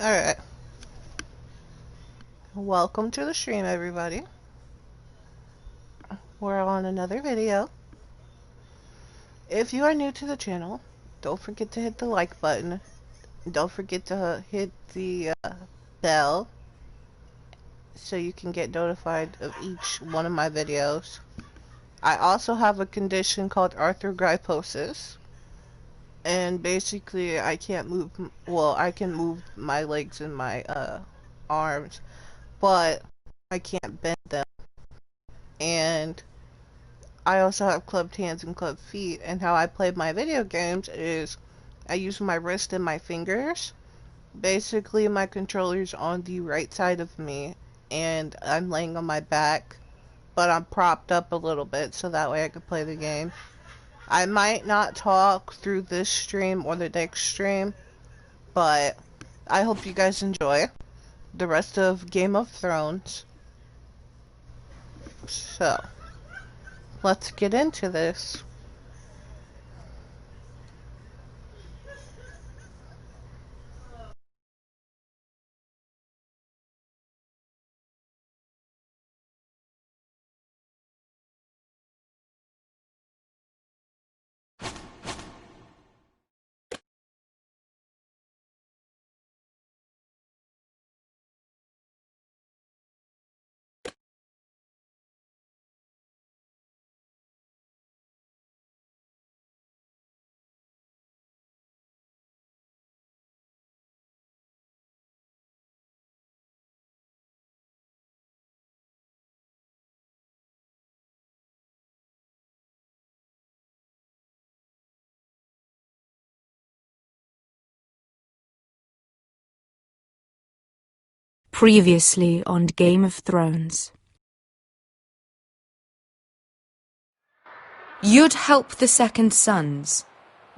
Alright, welcome to the stream, everybody. We're on another video. If you are new to the channel, don't forget to hit the like button. Don't forget to hit the bell so you can get notified of each one of my videos. I also have a condition called arthrogryposis. And basically, I can't move, well, I can move my legs and my arms, but I can't bend them. And I also have clubbed hands and clubbed feet, and how I play my video games is I use my wrist and my fingers. Basically, my controller's on the right side of me, and I'm laying on my back, but I'm propped up a little bit so that way I can play the game. I might not talk through this stream or the next stream, but I hope you guys enjoy the rest of Game of Thrones. So, let's get into this. Previously on Game of Thrones. You'd help the Second Sons.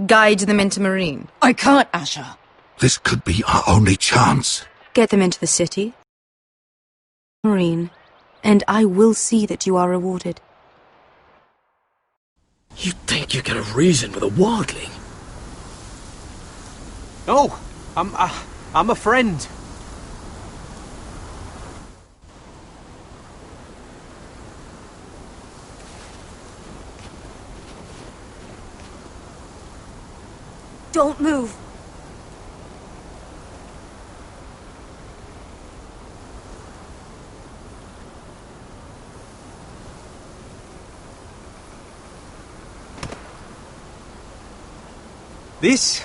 Guide them into Meereen. I can't, Asher. This could be our only chance. Get them into the city. Meereen. And I will see that you are rewarded. You think you can have reason with a wildling? No, I'm a friend. Don't move. This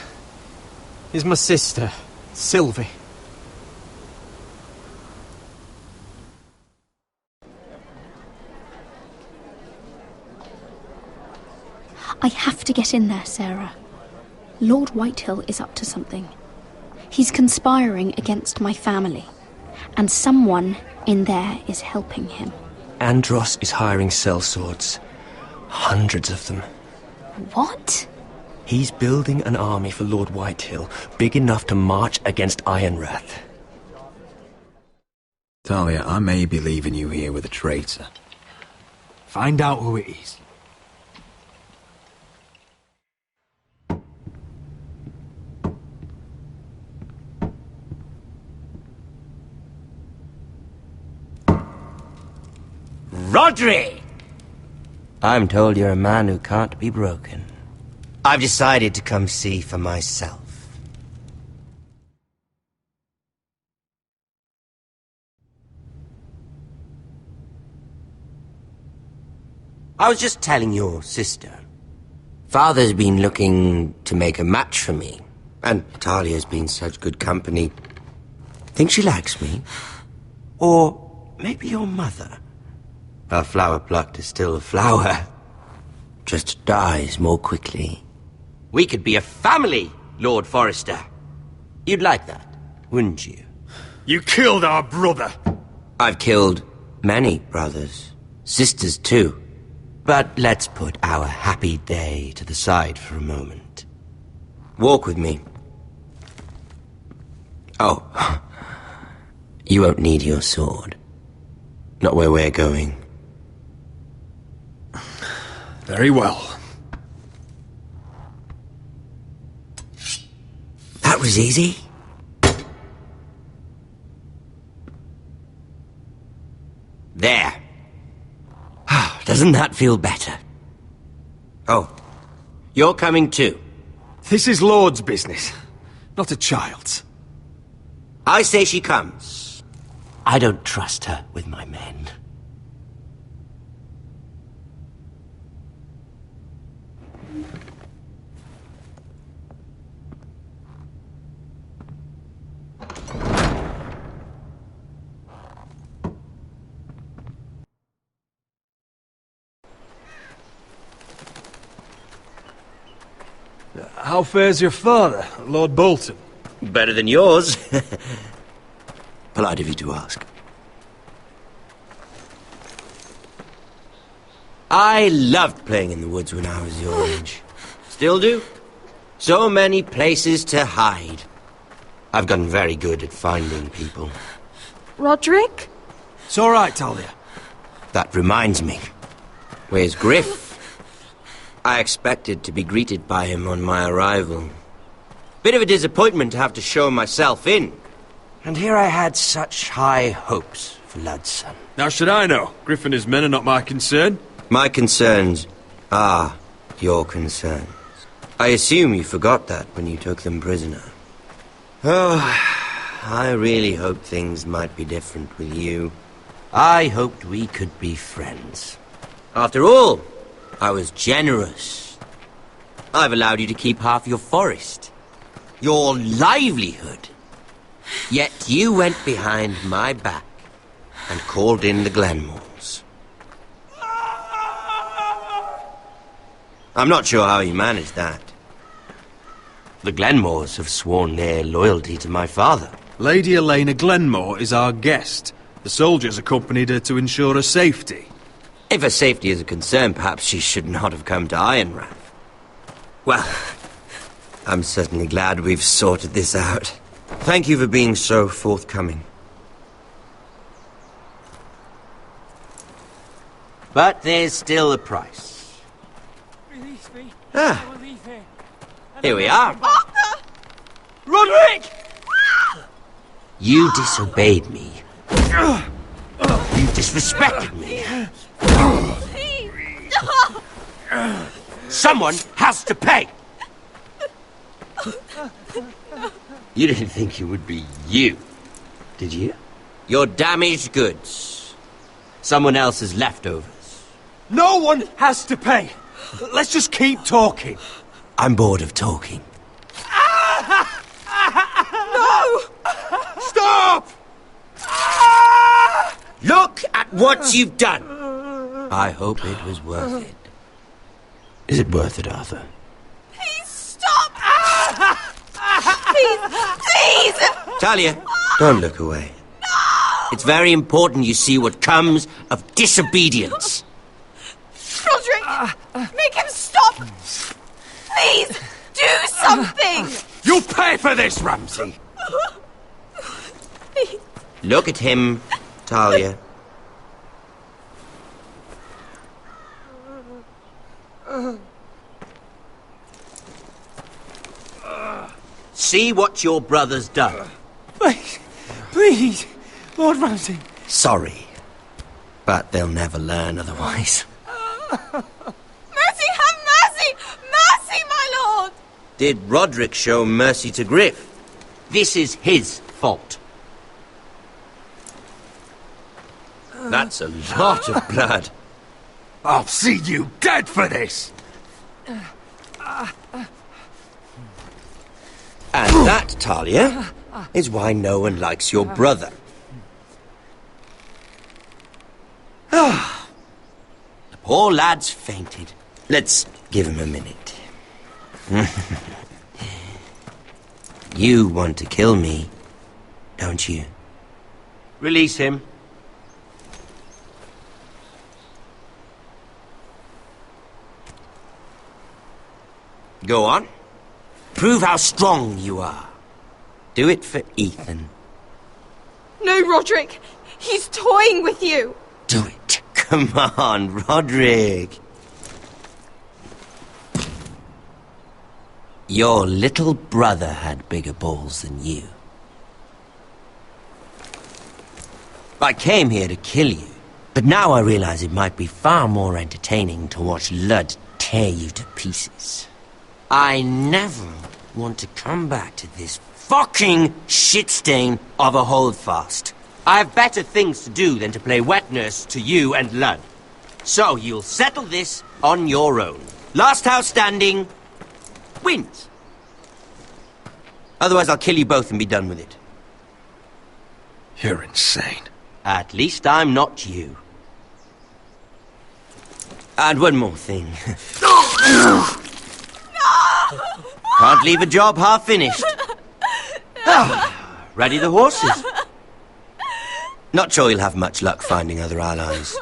is my sister, Sylvie. I have to get in there, Sarah. Lord Whitehill is up to something. He's conspiring against my family, and someone in there is helping him. Andros is hiring sellswords. Hundreds of them. What? He's building an army for Lord Whitehill, big enough to march against Ironrath. Talia, I may be leaving you here with a traitor. Find out who it is. Rodri! I'm told you're a man who can't be broken. I've decided to come see for myself. I was just telling your sister. Father's been looking to make a match for me, and Talia's been such good company. Think she likes me? Or maybe your mother? A flower plucked is still a flower. Just dies more quickly. We could be a family, Lord Forrester. You'd like that, wouldn't you? You killed our brother! I've killed many brothers. Sisters, too. But let's put our happy day to the side for a moment. Walk with me. Oh. You won't need your sword. Not where we're going. Very well. That was easy. There. Doesn't that feel better? Oh, you're coming too. This is Lord's business, not a child's. I say she comes. I don't trust her with my men. How fares your father, Lord Bolton? Better than yours. Polite of you to ask. I loved playing in the woods when I was your age. Still do. So many places to hide. I've gotten very good at finding people. Roderick? It's all right, Talia. That reminds me. Where's Griff? I expected to be greeted by him on my arrival. Bit of a disappointment to have to show myself in. And here I had such high hopes for Ludson. Now should I know? Griff and his men are not my concern. My concerns are your concerns. I assume you forgot that when you took them prisoner. Oh, I really hoped things might be different with you. I hoped we could be friends. After all, I was generous. I've allowed you to keep half your forest. Your livelihood. Yet you went behind my back and called in the Glenmores. I'm not sure how you managed that. The Glenmores have sworn their loyalty to my father. Lady Elena Glenmore is our guest. The soldiers accompanied her to ensure her safety. If her safety is a concern, perhaps she should not have come to Ironrath. Well, I'm certainly glad we've sorted this out. Thank you for being so forthcoming. But there's still a price. Release me. Ah, I will leave here. here we are. Arthur! Roderick! You disobeyed me. You disrespected me. Please! Someone has to pay! You didn't think it would be you, did you? Your damaged goods. Someone else's leftovers. No one has to pay. Let's just keep talking. I'm bored of talking. No! Stop! Look at what you've done! I hope it was worth it. Is it worth it, Arthur? Please stop! Please! Please! Talia, don't look away. No! It's very important you see what comes of disobedience. Roderick! Make him stop! Please! Do something! You'll pay for this, Ramsay! Please. Look at him, Talia. See what your brother's done. Please, please, Lord Ramsay. Sorry, but they'll never learn otherwise. Mercy, have mercy! Mercy, my lord! Did Roderick show mercy to Griff? This is his fault. That's a lot of blood. I'll see you dead for this! And that, Talia, is why no one likes your brother. The poor lad's fainted. Let's give him a minute. You want to kill me, don't you? Release him. Go on. Prove how strong you are. Do it for Ethan. No, Roderick! He's toying with you! Do it. Come on, Roderick. Your little brother had bigger balls than you. I came here to kill you, But now I realize it might be far more entertaining to watch Ludd tear you to pieces. I never want to come back to this fucking shit stain of a holdfast. I have better things to do than to play wet nurse to you and Ludd. So you'll settle this on your own. Last house standing wins. Otherwise I'll kill you both and be done with it. You're insane. At least I'm not you. And one more thing. Can't leave a job half finished. Ready the horses. Not sure you'll have much luck finding other allies.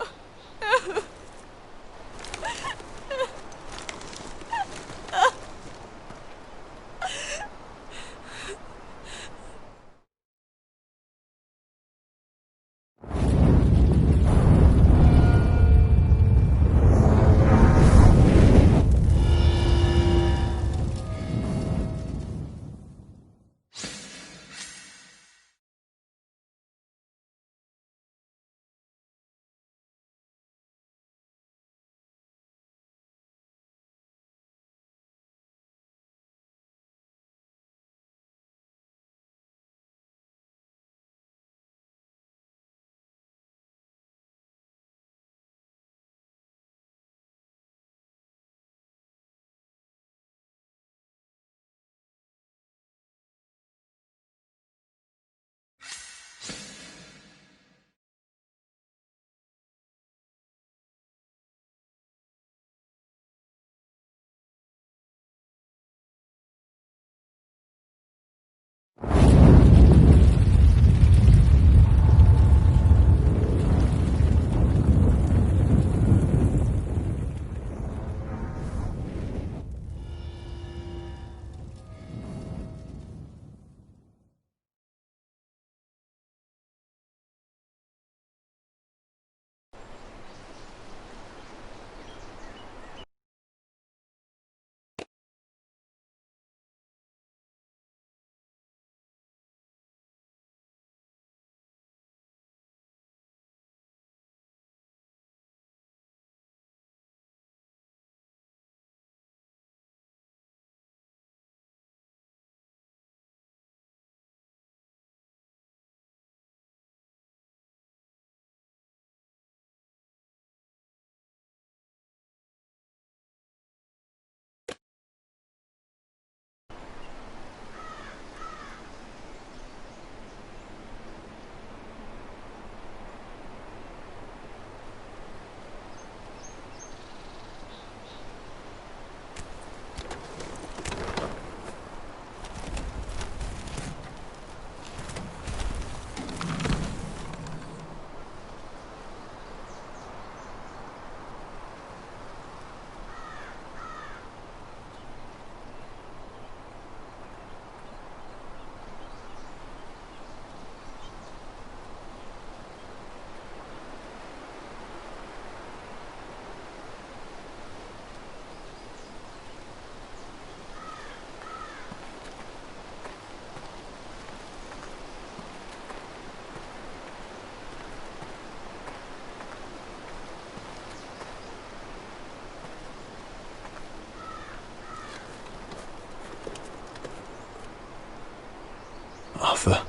Arthur.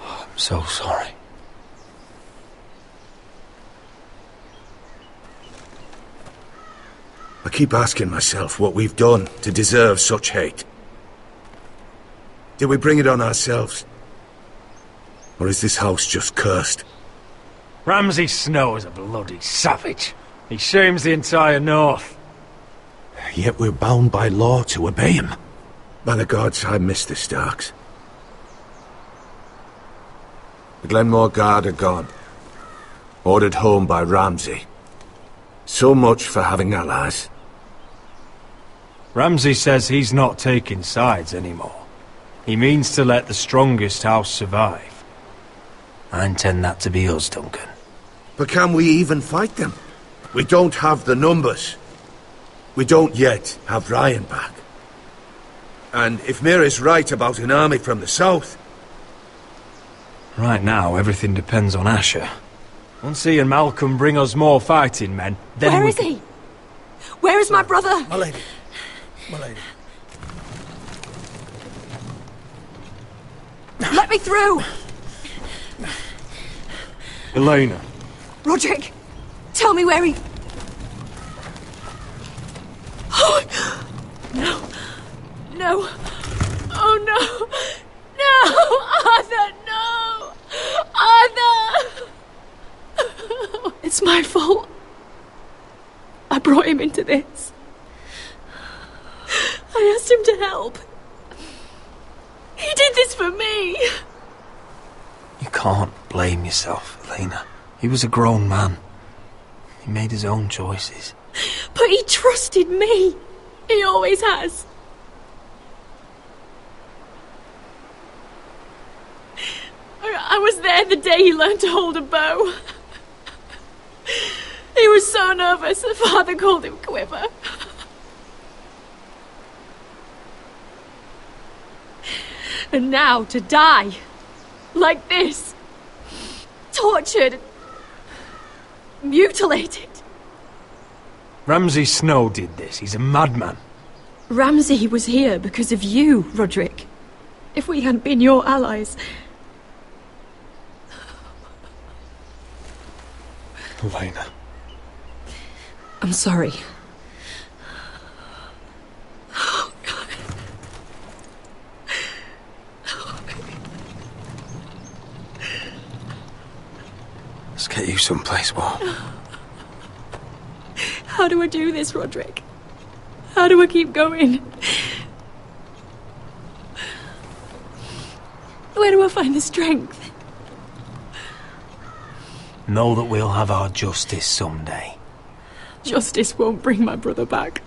I'm so sorry. I keep asking myself what we've done to deserve such hate. Did we bring it on ourselves? Or is this house just cursed? Ramsay Snow is a bloody savage. He shames the entire north. Yet we're bound by law to obey him. By the gods, I miss the Starks. The Glenmore Guard are gone. Ordered home by Ramsay. So much for having allies. Ramsay says he's not taking sides anymore. He means to let the strongest house survive. I intend that to be us, Duncan. But can we even fight them? We don't have the numbers. We don't yet have Ryan back. And if Mira's right about an army from the south, Right now, everything depends on Asher. Once he and Malcolm bring us more fighting men, then Where is he? Where is my brother? My lady. My lady. Let me through! Elena. Roderick, tell me where he... Oh, no. No. Oh, no. No! Arthur, no! Arthur! It's my fault. I brought him into this. I asked him to help. He did this for me. You can't blame yourself, Elena. He was a grown man. He made his own choices. But he trusted me. He always has. I was there the day he learned to hold a bow. He was so nervous that Father called him Quiver. And now to die. Like this. Tortured. Mutilated. Ramsay Snow did this. He's a madman. Ramsay was here because of you, Roderick. If we hadn't been your allies... Elena. I'm sorry. Let's get you someplace warm. How do I do this, Roderick? How do I keep going? Where do I find the strength? Know that we'll have our justice someday. Justice won't bring my brother back.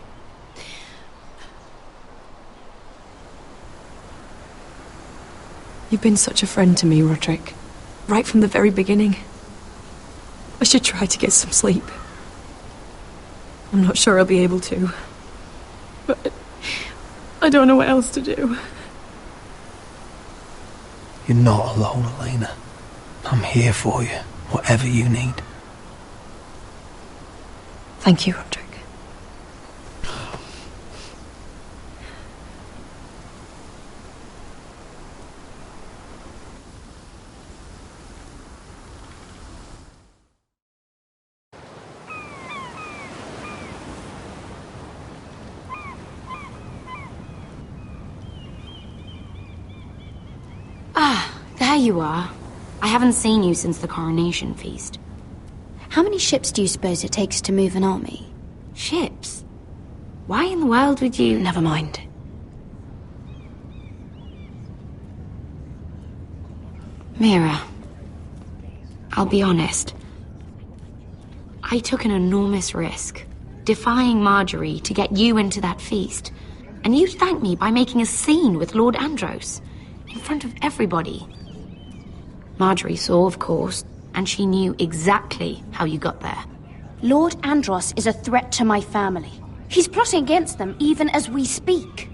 You've been such a friend to me, Roderick. Right from the very beginning. I should try to get some sleep. I'm not sure I'll be able to. But I don't know what else to do. You're not alone, Elena. I'm here for you, whatever you need. Thank you, Roderick. There you are. I haven't seen you since the coronation feast. How many ships do you suppose it takes to move an army? Ships? Why in the world would you... Never mind. Mira, I'll be honest. I took an enormous risk, defying Marjorie to get you into that feast. And you thanked me by making a scene with Lord Andros, in front of everybody. Marjorie saw, of course, and she knew exactly how you got there. Lord Andros is a threat to my family. He's plotting against them even as we speak.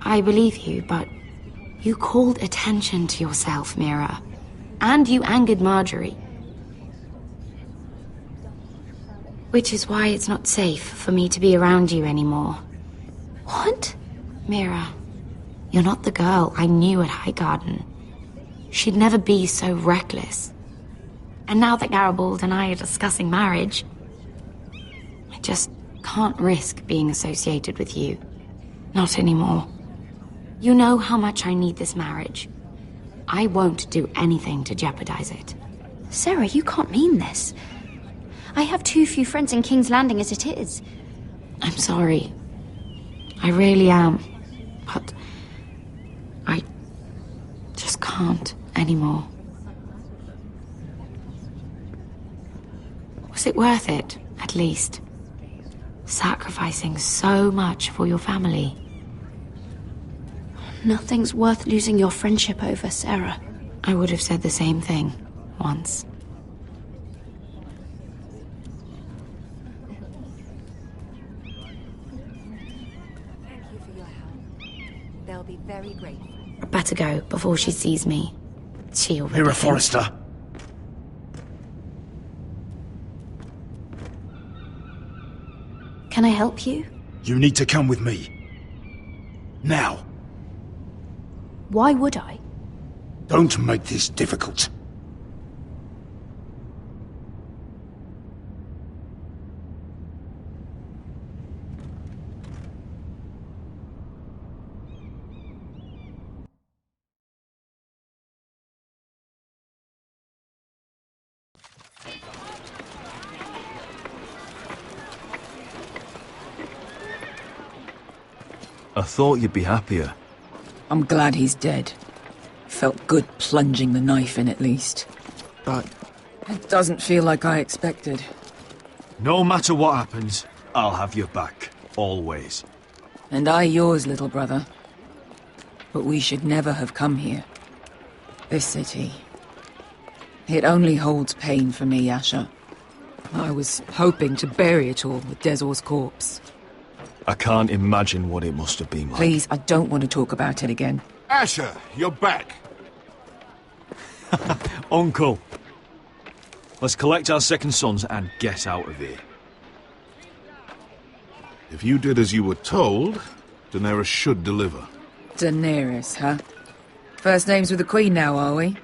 I believe you, but you called attention to yourself, Mira. And you angered Marjorie. Which is why it's not safe for me to be around you anymore. What? Mira, you're not the girl I knew at Highgarden. She'd never be so reckless. And now that Garibald and I are discussing marriage, I just can't risk being associated with you. Not anymore. You know how much I need this marriage. I won't do anything to jeopardize it. Sarah, you can't mean this. I have too few friends in King's Landing as it is. I'm sorry. I really am. But I just can't anymore. Was it worth it, at least? Sacrificing so much for your family? Nothing's worth losing your friendship over, Sarah. I would have said the same thing once. Thank you for your help. They'll be very grateful. I'd better go before she sees me. She already Mira thinks- Forrester. Can I help you? You need to come with me. Now. Why would I? Don't make this difficult. I thought you'd be happier. I'm glad he's dead. Felt good plunging the knife in at least. But it doesn't feel like I expected. No matter what happens, I'll have your back. Always. And I yours, little brother. But we should never have come here. This city. It only holds pain for me, Asher. I was hoping to bury it all with Dezor's corpse. I can't imagine what it must have been like. Please, I don't want to talk about it again. Asher, you're back. Uncle. Let's collect our second sons and get out of here. If you did as you were told, Daenerys should deliver. Daenerys, huh? First names with the Queen now, are we?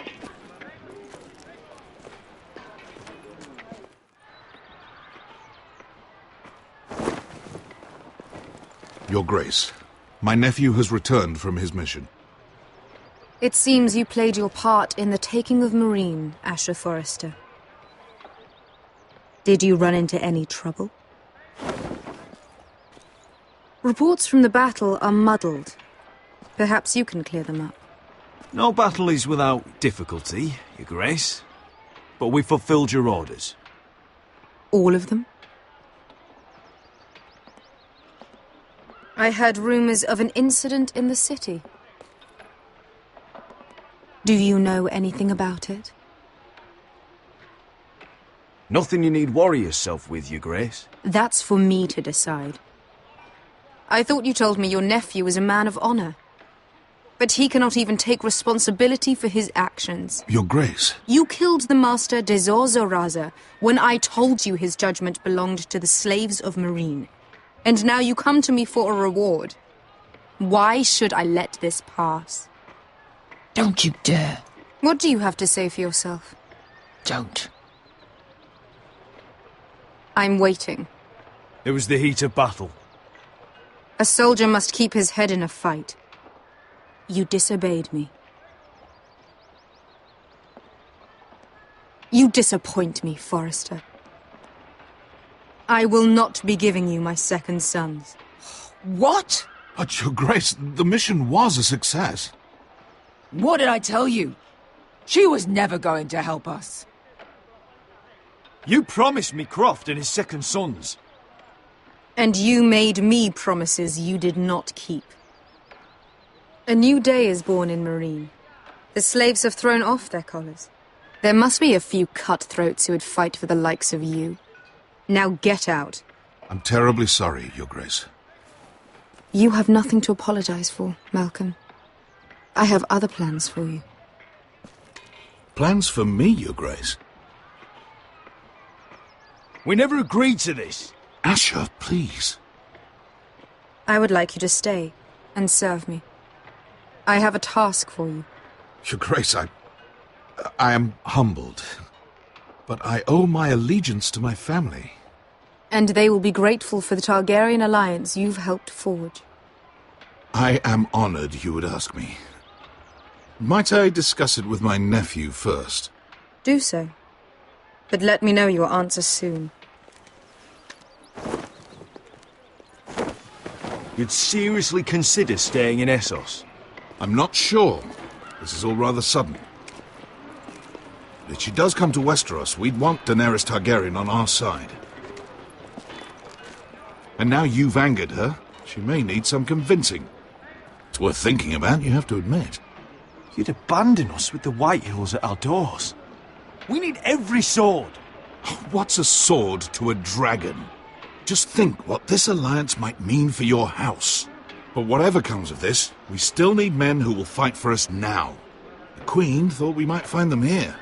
Your Grace, my nephew has returned from his mission. It seems you played your part in the taking of Marine, Asher Forrester. Did you run into any trouble? Reports from the battle are muddled. Perhaps you can clear them up. No battle is without difficulty, Your Grace. But we fulfilled your orders. All of them? I heard rumors of an incident in the city. Do you know anything about it? Nothing you need worry yourself with, Your Grace. That's for me to decide. I thought you told me your nephew was a man of honor. But he cannot even take responsibility for his actions. Your Grace. You killed the master Dezor Zoraza when I told you his judgment belonged to the slaves of Marine. And now you come to me for a reward. Why should I let this pass? Don't you dare. What do you have to say for yourself? Don't. I'm waiting. It was the heat of battle. A soldier must keep his head in a fight. You disobeyed me. You disappoint me, Forrester. I will not be giving you my second sons. What? But, Your Grace, the mission was a success. What did I tell you? She was never going to help us. You promised me Croft and his second sons. And you made me promises you did not keep. A new day is born in Marine. The slaves have thrown off their collars. There must be a few cutthroats who would fight for the likes of you. Now get out. I'm terribly sorry, Your Grace. You have nothing to apologize for, Malcolm. I have other plans for you. Plans for me, Your Grace? We never agreed to this. Asher, please. I would like you to stay and serve me. I have a task for you. Your Grace, I am humbled. But I owe my allegiance to my family. And they will be grateful for the Targaryen alliance you've helped forge. I am honored you would ask me. Might I discuss it with my nephew first? Do so. But let me know your answer soon. You'd seriously consider staying in Essos? I'm not sure. This is all rather sudden. But if she does come to Westeros, we'd want Daenerys Targaryen on our side. And now you've angered her, she may need some convincing. It's worth thinking about, you have to admit. You'd abandon us with the Whitehills at our doors. We need every sword. What's a sword to a dragon? Just think what this alliance might mean for your house. But whatever comes of this, we still need men who will fight for us now. The Queen thought we might find them here,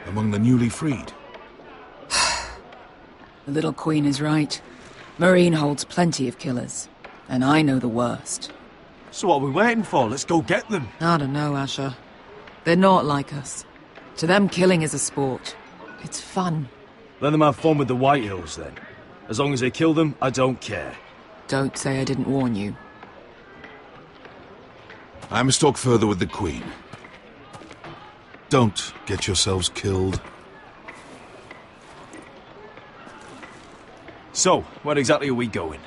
among the newly freed. The little queen is right. Marine holds plenty of killers, and I know the worst. So what are we waiting for? Let's go get them. I don't know, Asher. They're not like us. To them, killing is a sport. It's fun. Let them have fun with the White Hills, then. As long as they kill them, I don't care. Don't say I didn't warn you. I must talk further with the Queen. Don't get yourselves killed. So, where exactly are we going?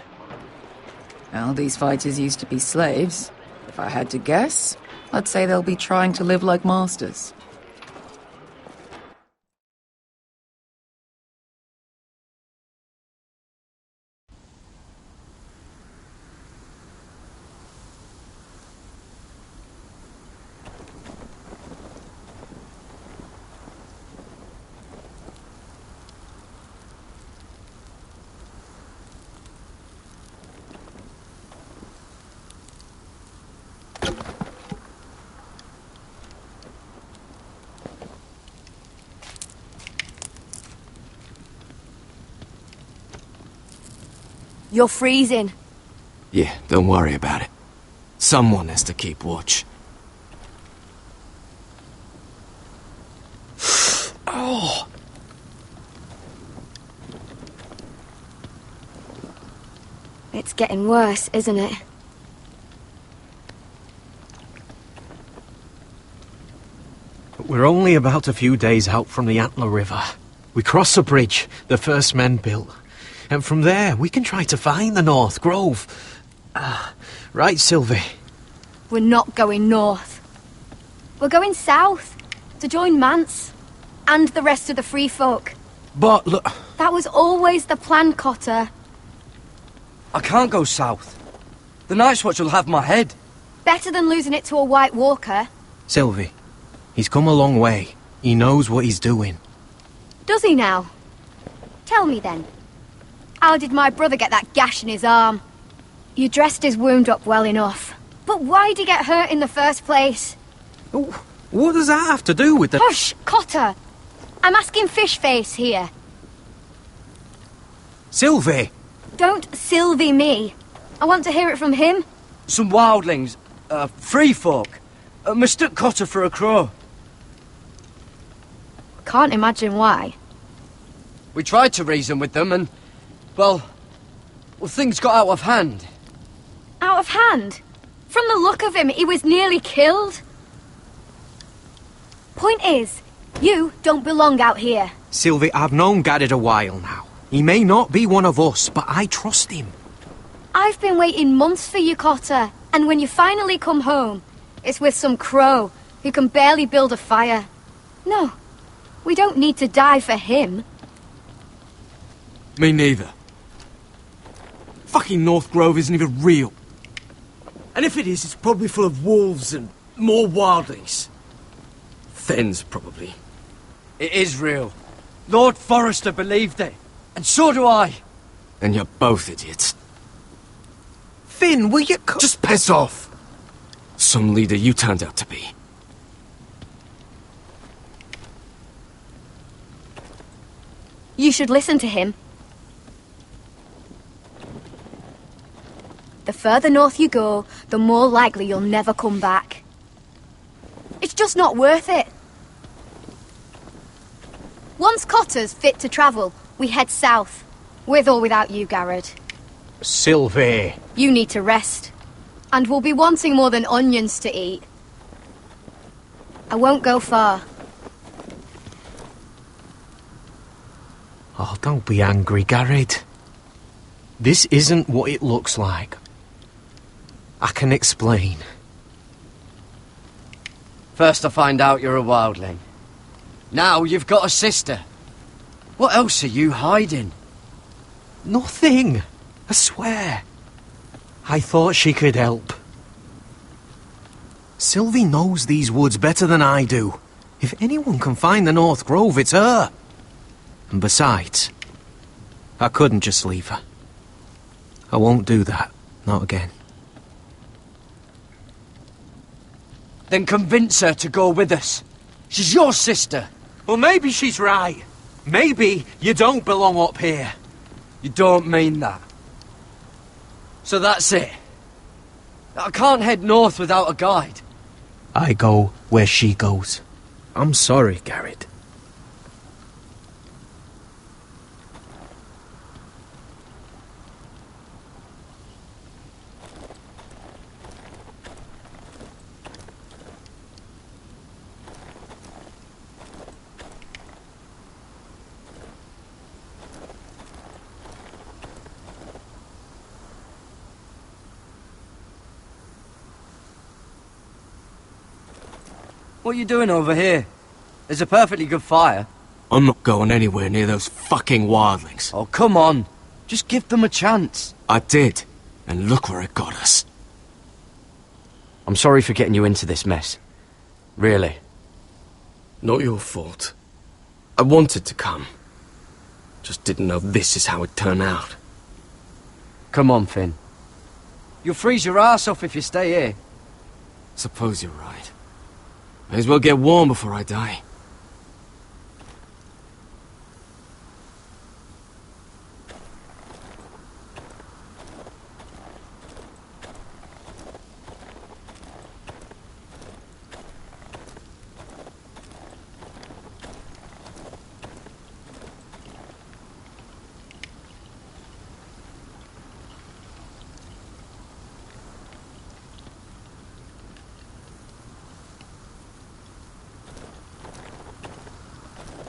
Well, these fighters used to be slaves. If I had to guess, I'd say they'll be trying to live like masters. You're freezing. Yeah, don't worry about it. Someone has to keep watch. Oh! It's getting worse, isn't it? We're only about a few days out from the Antler River. We cross the bridge the first men built. And from there, we can try to find the North Grove. Right, Sylvie? We're not going north. We're going south, to join Mance, and the rest of the free folk. But look... That was always the plan, Cotter. I can't go south. The Night's Watch will have my head. Better than losing it to a White Walker. Sylvie, he's come a long way. He knows what he's doing. Does he now? Tell me then. How did my brother get that gash in his arm? You dressed his wound up well enough. But why'd he get hurt in the first place? What does that have to do with the... Hush, Cotter! I'm asking Fishface here. Sylvie! Don't Sylvie me. I want to hear it from him. Some wildlings, free folk, mistook Cotter for a crow. Can't imagine why. We tried to reason with them and, well, things got out of hand. Out of hand? From the look of him, he was nearly killed. Point is, you don't belong out here. Sylvie, I've known Garrett a while now. He may not be one of us, but I trust him. I've been waiting months for you, Cotter. And when you finally come home, it's with some crow who can barely build a fire. No, we don't need to die for him. Me neither. Fucking North Grove isn't even real. And if it is, it's probably full of wolves and more wildlings. Thens, probably. It is real. Lord Forrester believed it. And so do I. And you're both idiots. Finn, will you... Just piss off! Some leader you turned out to be. You should listen to him. The further north you go, the more likely you'll never come back. It's just not worth it. Once Cotter's fit to travel, we head south. With or without you, Garrett. Sylvie. You need to rest. And we'll be wanting more than onions to eat. I won't go far. Oh, don't be angry, Garrett. This isn't what it looks like. I can explain. First I find out you're a wildling. Now you've got a sister. What else are you hiding? Nothing. I swear. I thought she could help. Sylvie knows these woods better than I do. If anyone can find the North Grove, it's her. And besides, I couldn't just leave her. I won't do that. Not again. Then convince her to go with us. She's your sister. Well, maybe she's right. Maybe you don't belong up here. You don't mean that. So that's it. I can't head north without a guide. I go where she goes. I'm sorry, Garrett. What are you doing over here? There's a perfectly good fire. I'm not going anywhere near those fucking wildlings. Oh, come on. Just give them a chance. I did, and look where it got us. I'm sorry for getting you into this mess. Really. Not your fault. I wanted to come. Just didn't know this is how it'd turn out. Come on, Finn. You'll freeze your ass off if you stay here. Suppose you're right. May as well get warm before I die.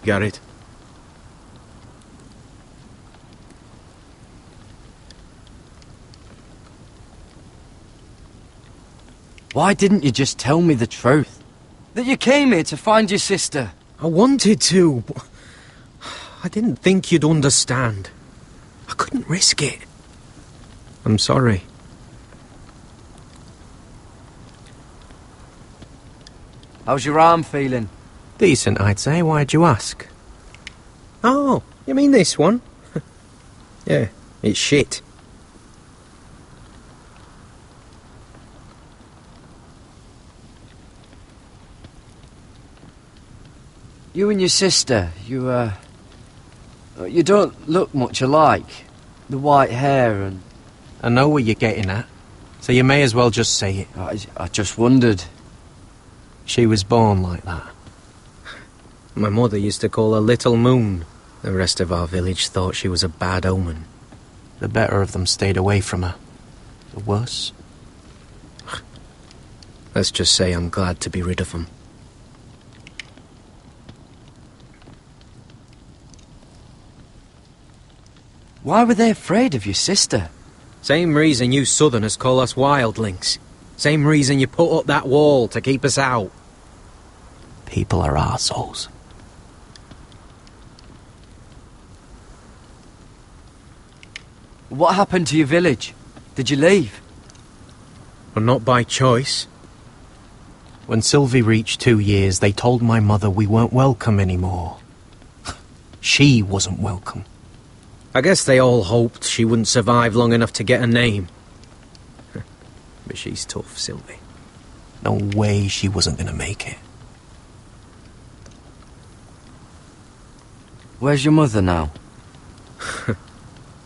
Got it. Why didn't you just tell me the truth? That you came here to find your sister? I wanted to, but I didn't think you'd understand. I couldn't risk it. I'm sorry. How's your arm feeling? Decent, I'd say. Why'd you ask? Oh, you mean this one? Yeah, it's shit. You and your sister, you don't look much alike. The white hair and... I know what you're getting at, so you may as well just say it. I just wondered. She was born like that. My mother used to call her Little Moon. The rest of our village thought she was a bad omen. The better of them stayed away from her. The worse? Let's just say I'm glad to be rid of them. Why were they afraid of your sister? Same reason you Southerners call us wildlings. Same reason you put up that wall to keep us out. People are arseholes. What happened to your village? Did you leave? Well, not by choice. When Sylvie reached 2 years, they told my mother we weren't welcome anymore. She wasn't welcome. I guess they all hoped she wouldn't survive long enough to get a name. But she's tough, Sylvie. No way she wasn't gonna make it. Where's your mother now? I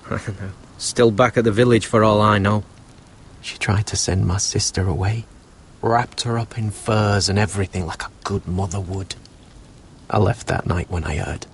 don't know. Still back at the village for all I know. She tried to send my sister away. Wrapped her up in furs and everything like a good mother would. I left that night when I heard.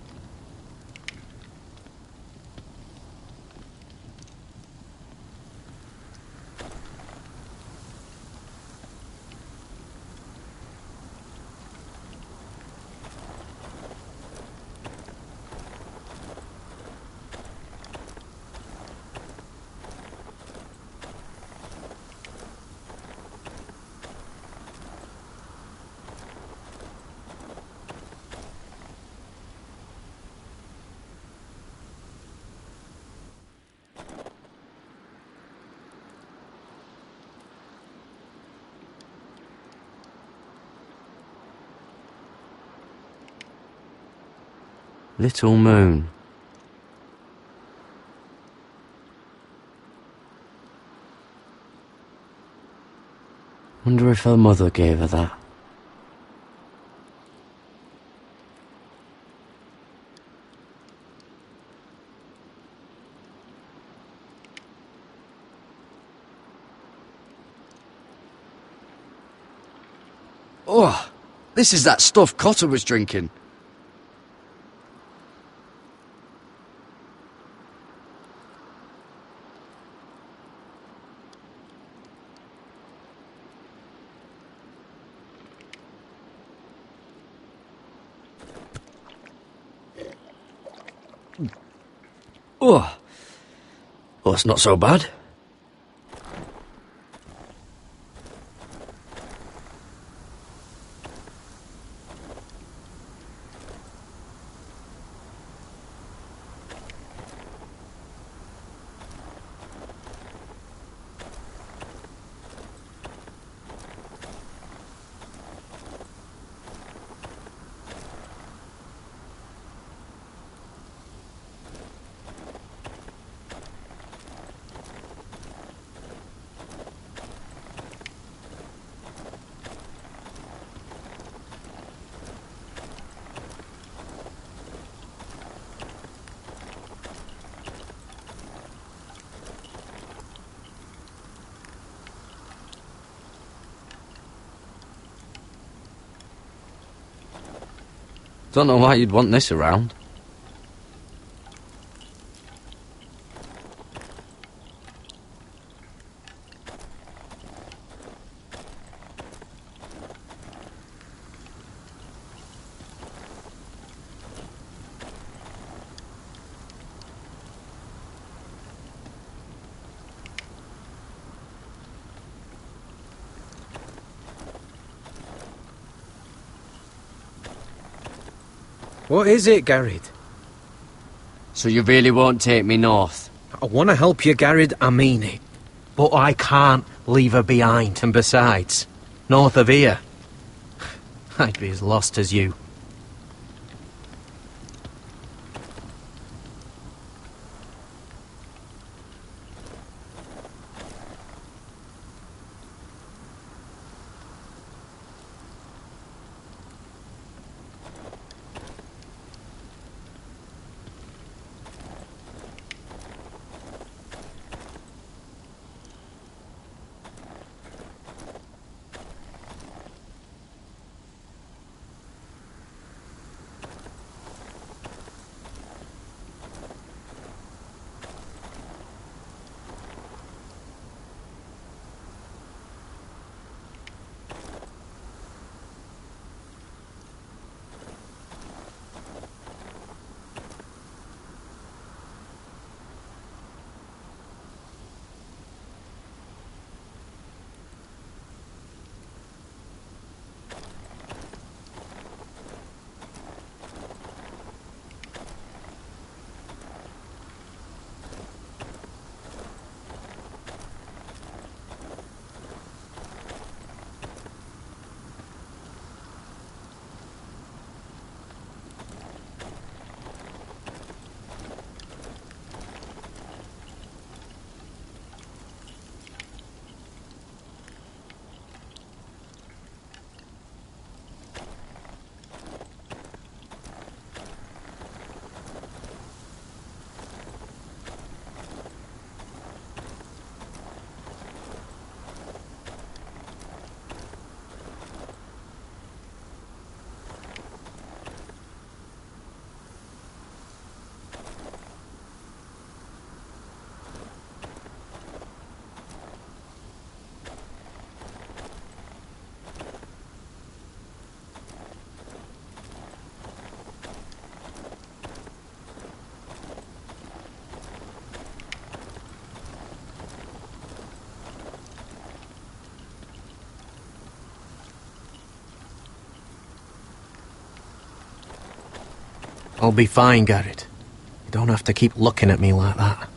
Little Moon. Wonder if her mother gave her that. Oh, this is that stuff Cotter was drinking. Oh, well, it's not so bad. Don't know why you'd want this around. What is it, Garrett? So you really won't take me north? I want to help you, Garrett, I mean it. But I can't leave her behind, and besides, north of here, I'd be as lost as you. I'll be fine, Garrett. You don't have to keep looking at me like that.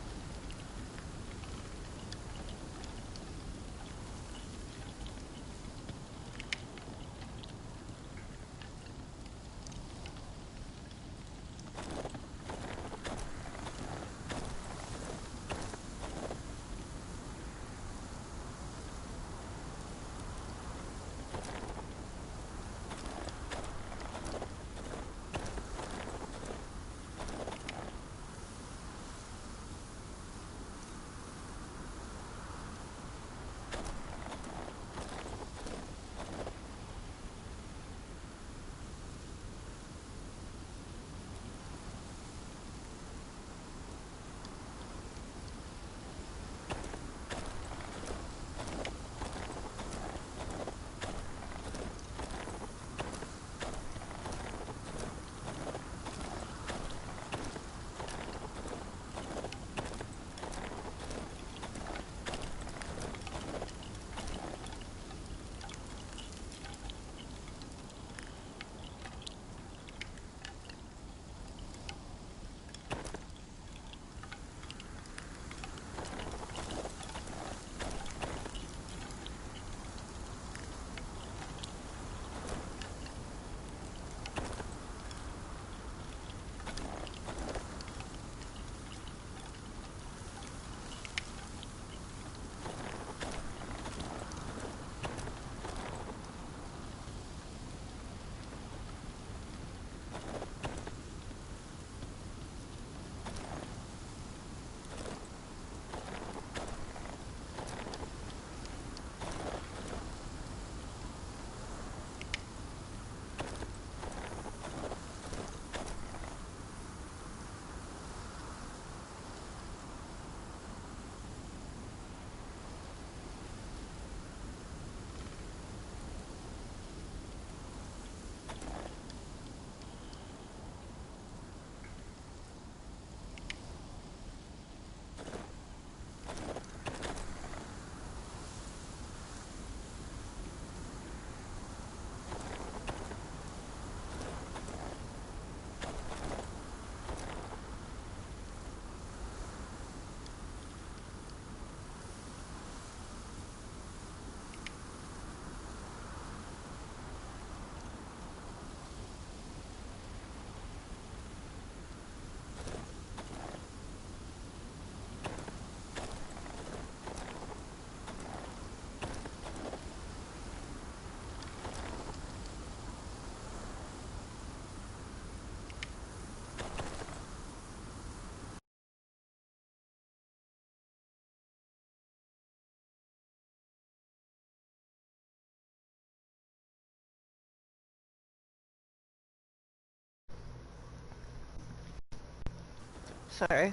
sorry.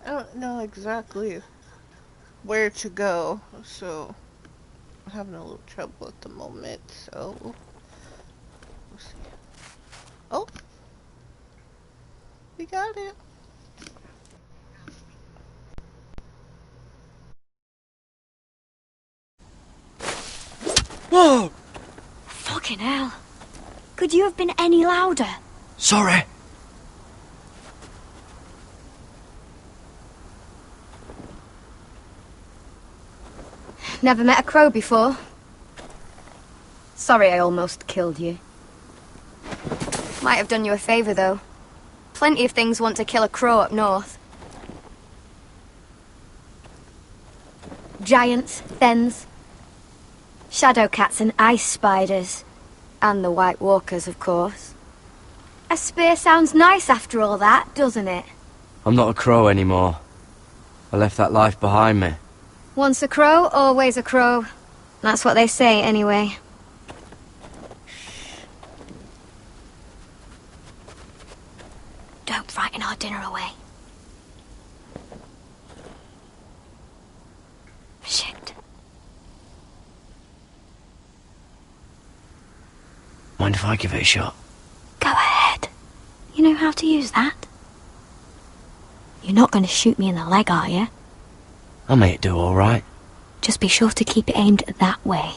I don't know exactly where to go, so I'm having a little trouble at the moment, so we'll see. Oh, we got it. Whoa! Fucking hell. Could you have been any louder? Sorry. Never met a crow before. Sorry I almost killed you. Might have done you a favour, though. Plenty of things want to kill a crow up north. Giants, thens, shadow cats and ice spiders. And the White Walkers, of course. A spear sounds nice after all that, doesn't it? I'm not a crow anymore. I left that life behind me. Once a crow, always a crow. That's what they say, anyway. Don't frighten our dinner away. Shit. Mind if I give it a shot? Go ahead. You know how to use that? You're not going to shoot me in the leg, are you? I may do all right. Just be sure to keep it aimed that way.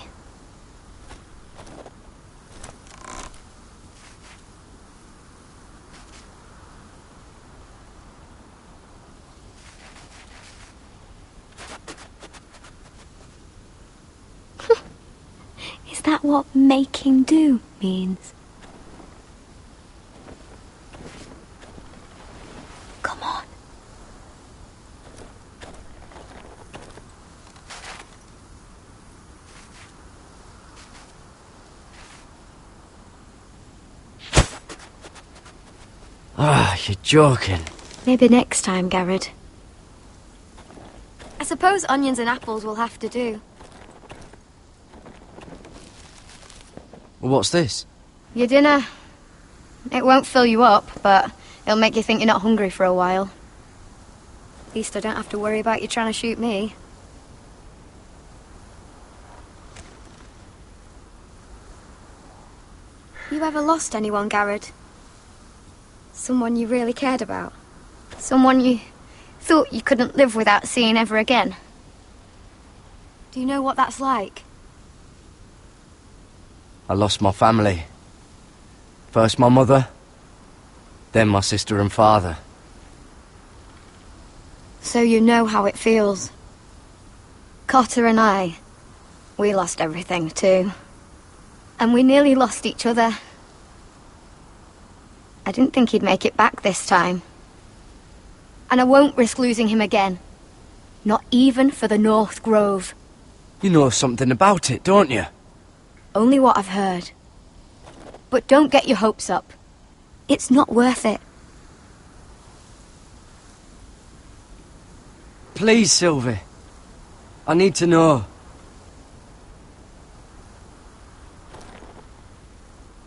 Is that what making do means? Come on. Ah, you're joking. Maybe next time, Garrett. I suppose onions and apples will have to do. Well, what's this? Your dinner. It won't fill you up, but it'll make you think you're not hungry for a while. At least I don't have to worry about you trying to shoot me. You ever lost anyone, Garrett? Someone you really cared about? Someone you thought you couldn't live without seeing ever again? Do you know what that's like? I lost my family. First my mother, then my sister and father. So you know how it feels. Cotter and I, we lost everything too. And we nearly lost each other. I didn't think he'd make it back this time. And I won't risk losing him again. Not even for the North Grove. You know something about it, don't you? Only what I've heard. But don't get your hopes up. It's not worth it. Please, Sylvie. I need to know.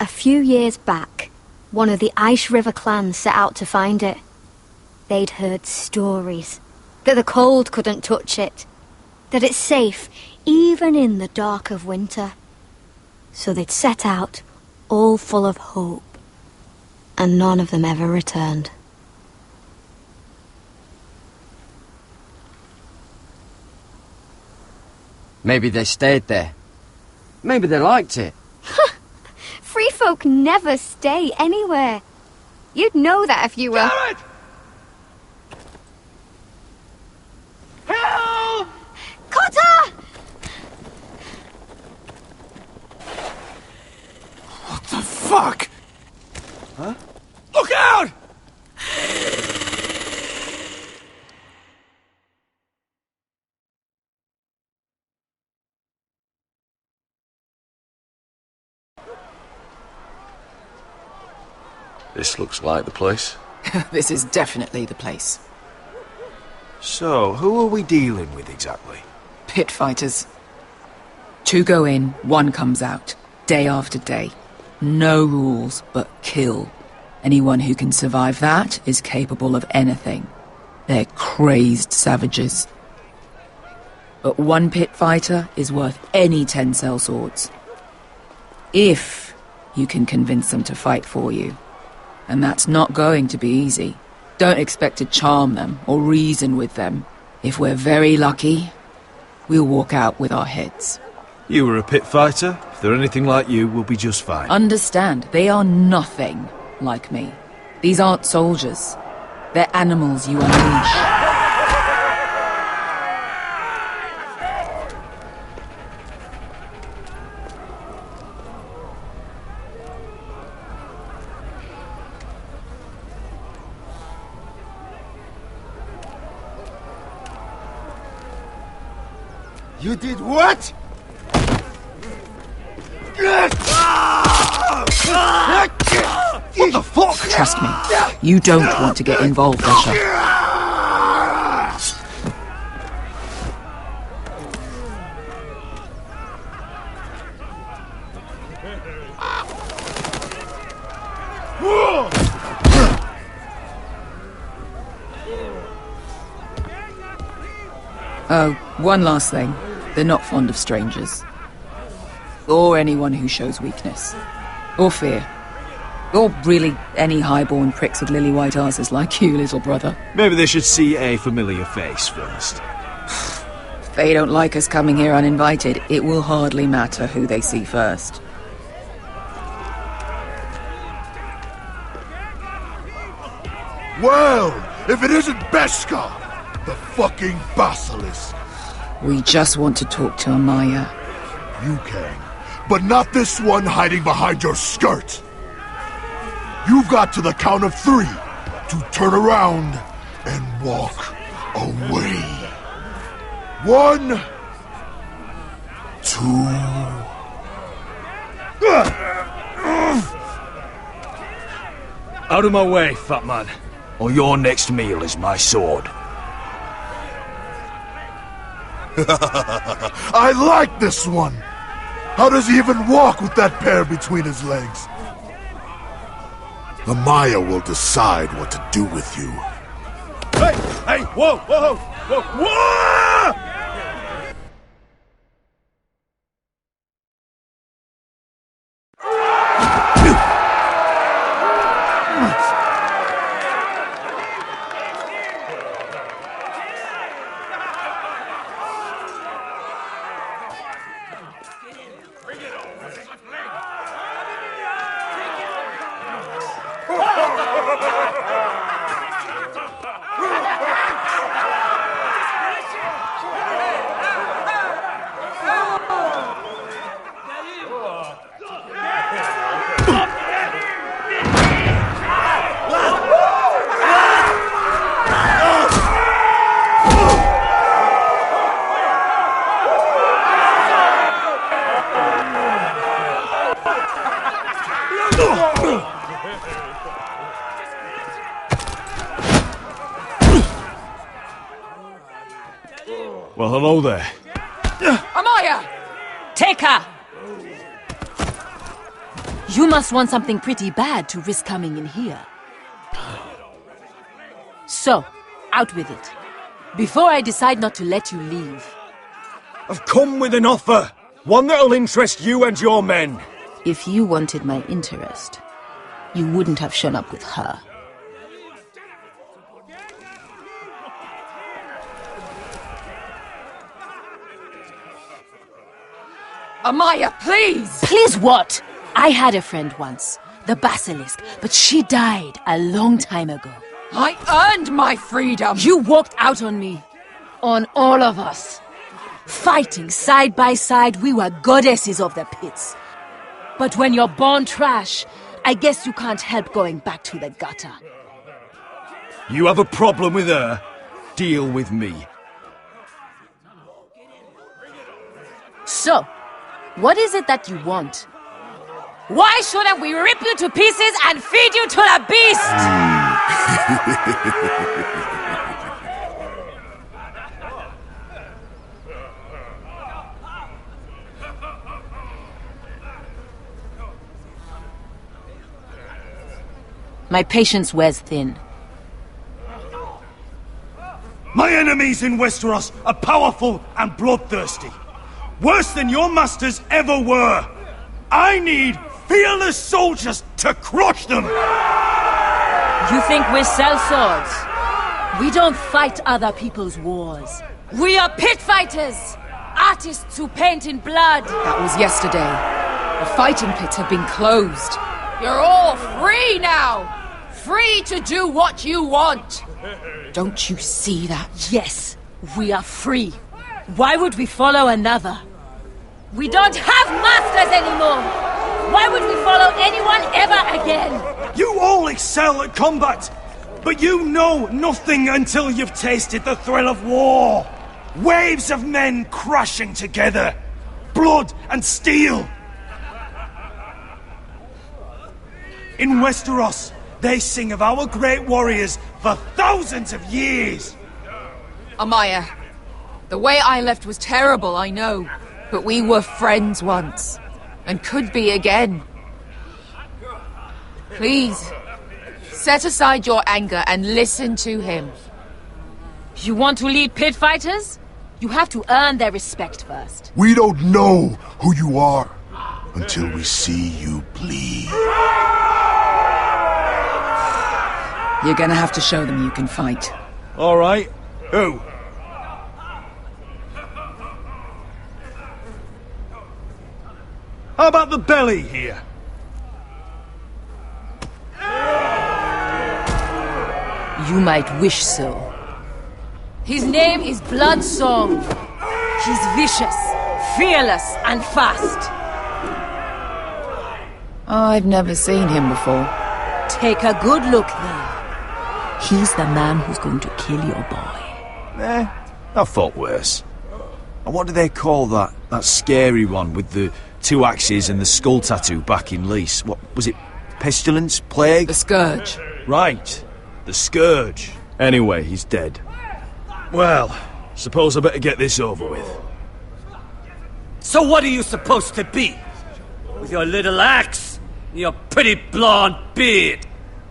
A few years back, one of the Ice River clans set out to find it. They'd heard stories. That the cold couldn't touch it. That it's safe, even in the dark of winter. So they'd set out, all full of hope. And none of them ever returned. Maybe they stayed there. Maybe they liked it. Free folk never stay anywhere. You'd know that if you were... Garrett! Help! Cotter! What the fuck? Huh? Look out! This looks like the place. This is definitely the place. So, who are we dealing with exactly? Pit fighters. 2 go in, 1 comes out. Day after day. No rules, but kill. Anyone who can survive that is capable of anything. They're crazed savages. But one pit fighter is worth any 10 sellswords. If you can convince them to fight for you. And that's not going to be easy. Don't expect to charm them or reason with them. If we're very lucky, we'll walk out with our heads. You were a pit fighter. If they're anything like you, we'll be just fine. Understand, they are nothing like me. These aren't soldiers. They're animals you unleash. You did what? What the fuck? Trust me, you don't want to get involved, Escher. Oh, one last thing. They're not fond of strangers. Or anyone who shows weakness. Or fear. Or really any highborn pricks with lily-white asses like you, little brother. Maybe they should see a familiar face first. If they don't like us coming here uninvited, it will hardly matter who they see first. Well, if it isn't Beskar, the fucking basilisk. We just want to talk to Amaya. You can, but not this one hiding behind your skirt. You've got to the count of 3 to turn around and walk away. 1, 2... Out of my way, fat man, or your next meal is my sword. I like this one! How does he even walk with that pair between his legs? Amaya will decide what to do with you. Hey! Hey! Whoa! Whoa! Whoa! Whoa! Well, hello there. Amaya! Take her! You must want something pretty bad to risk coming in here. So, out with it. Before I decide not to let you leave. I've come with an offer. One that'll interest you and your men. If you wanted my interest, you wouldn't have shown up with her. Amaya, please! Please what? I had a friend once, the Basilisk, but she died a long time ago. I earned my freedom! You walked out on me. On all of us. Fighting side by side, we were goddesses of the pits. But when you're born trash, I guess you can't help going back to the gutter. You have a problem with her? Deal with me. So, what is it that you want? Why shouldn't we rip you to pieces and feed you to the beast? My patience wears thin. My enemies in Westeros are powerful and bloodthirsty. Worse than your masters ever were. I need fearless soldiers to crush them! You think we sell swords? We don't fight other people's wars. We are pit fighters! Artists who paint in blood! That was yesterday. The fighting pits have been closed. You're all free now! Free to do what you want! Don't you see that? Yes, we are free. Why would we follow another? We don't have masters anymore! Why would we follow anyone ever again? You all excel at combat, but you know nothing until you've tasted the thrill of war. Waves of men crashing together. Blood and steel. In Westeros, they sing of our great warriors for thousands of years. Amaya, the way I left was terrible, I know. But we were friends once. And could be again. Please, set aside your anger and listen to him. You want to lead pit fighters? You have to earn their respect first. We don't know who you are until we see you bleed. You're gonna have to show them you can fight. All right. Who? How about the belly here? You might wish so. His name is Bloodsong. He's vicious, fearless, and fast. I've never seen him before. Take a good look then. He's the man who's going to kill your boy. I thought worse. And what do they call that scary one with the 2 axes and the skull tattoo back in Lys? What was it? Pestilence? Plague? The Scourge. Right. The Scourge. Anyway, he's dead. Well, suppose I better get this over with. So what are you supposed to be? With your little axe and your pretty blonde beard?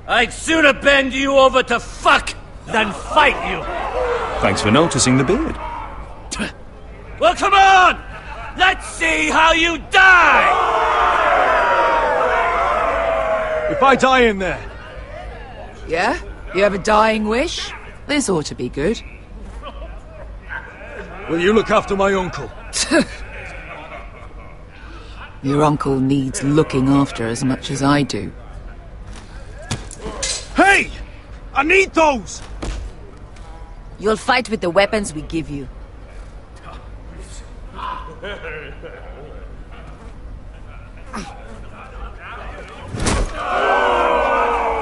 I'd sooner bend you over to fuck than fight you. Thanks for noticing the beard. Well, come on! Let's see how you die! If I die in there... Yeah? You have a dying wish? This ought to be good. Will you look after my uncle? Your uncle needs looking after as much as I do. Hey! I need those! You'll fight with the weapons we give you.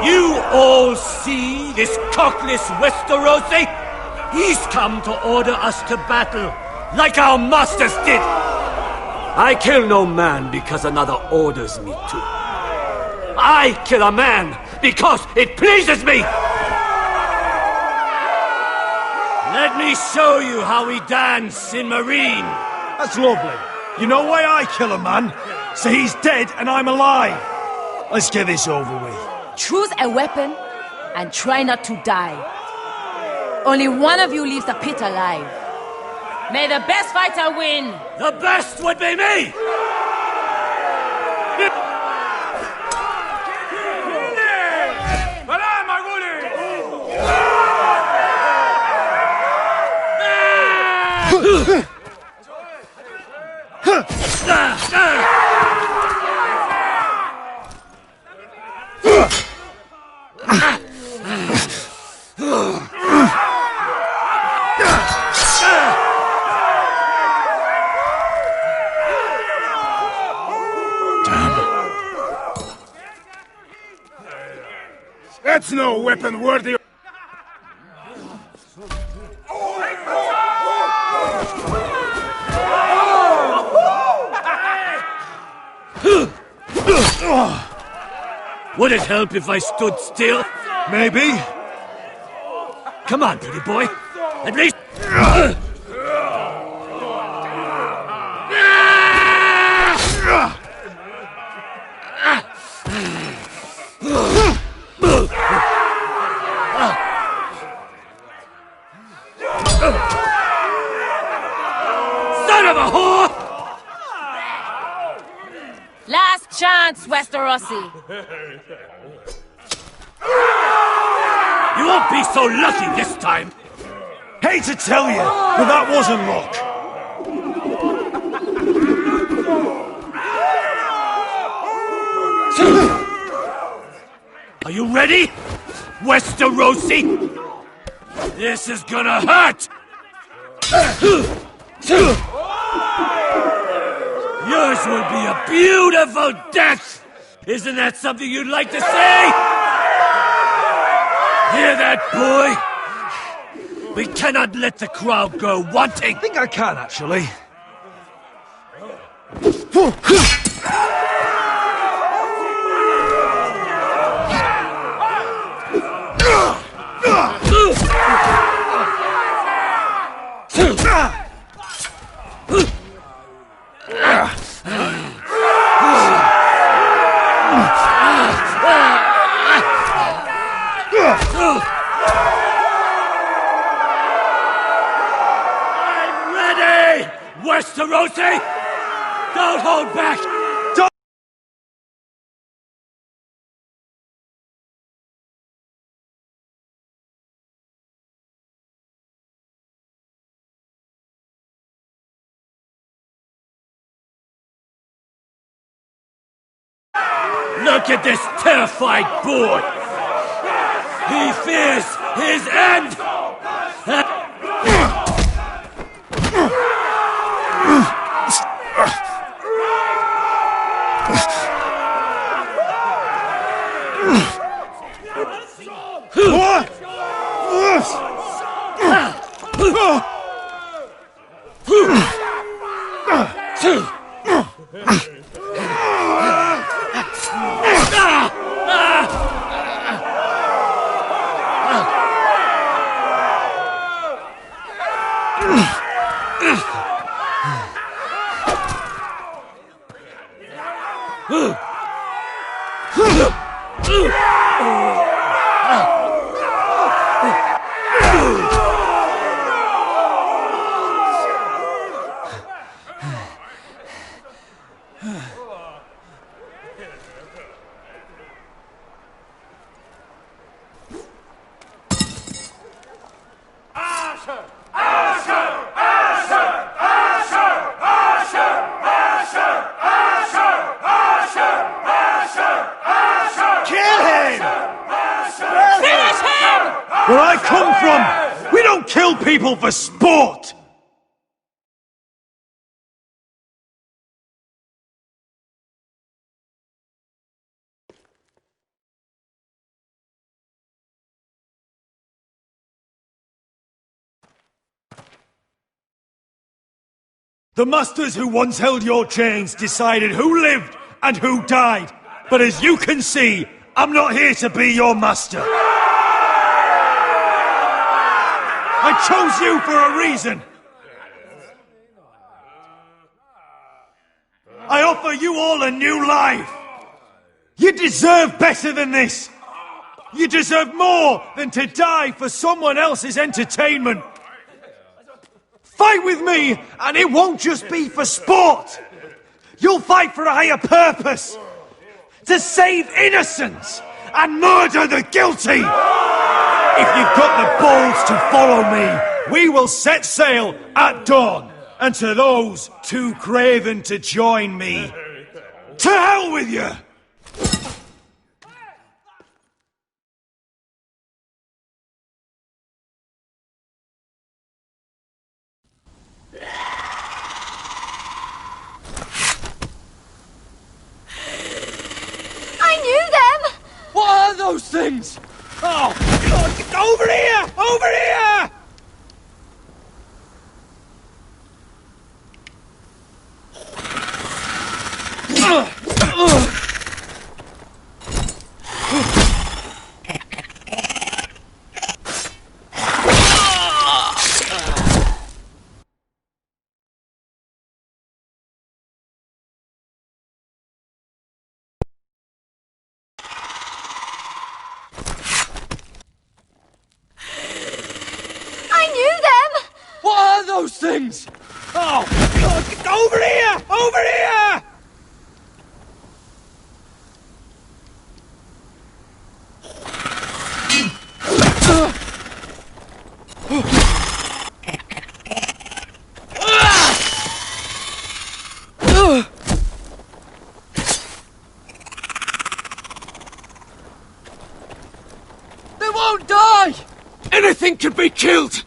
You all see this cockless Westerosi? He's come to order us to battle, like our masters did. I kill no man because another orders me to. I kill a man because it pleases me. Let me show you how we dance in Marine. That's lovely. You know why I kill a man? So he's dead and I'm alive. Let's get this over with. Choose a weapon and try not to die. Only one of you leaves the pit alive. May the best fighter win. The best would be me! That's no weapon worthy of... Would it help if I stood still? Maybe. Come on, pretty boy. At least... chance, Westerosi! You won't be so lucky this time! Hate to tell you, but that wasn't luck. Are you ready, Westerosi? This is gonna hurt! Yours will be a beautiful death! Isn't that something you'd like to say? Hear that, boy? We cannot let the crowd go wanting! I think I can, actually. I'm ready! Westerosi! Don't hold back! Don't... Look at this terrified boy! He fears his end! Where I come from, we don't kill people for sport! The masters who once held your chains decided who lived and who died. But as you can see, I'm not here to be your master. I chose you for a reason. I offer you all a new life. You deserve better than this. You deserve more than to die for someone else's entertainment. Fight with me, and it won't just be for sport. You'll fight for a higher purpose. To save innocence and murder the guilty. If you've got the balls to follow me, we will set sail at dawn. And to those too craven to join me, to hell with you! I knew them! What are those things? Oh, God, get over here! Over here! What are those things? Oh, God, get over here! Over here! Anything can be killed!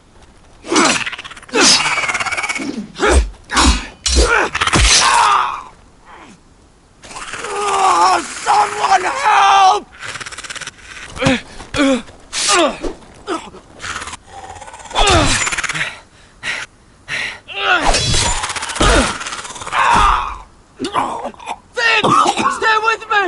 Someone help! Finn! Stay with me!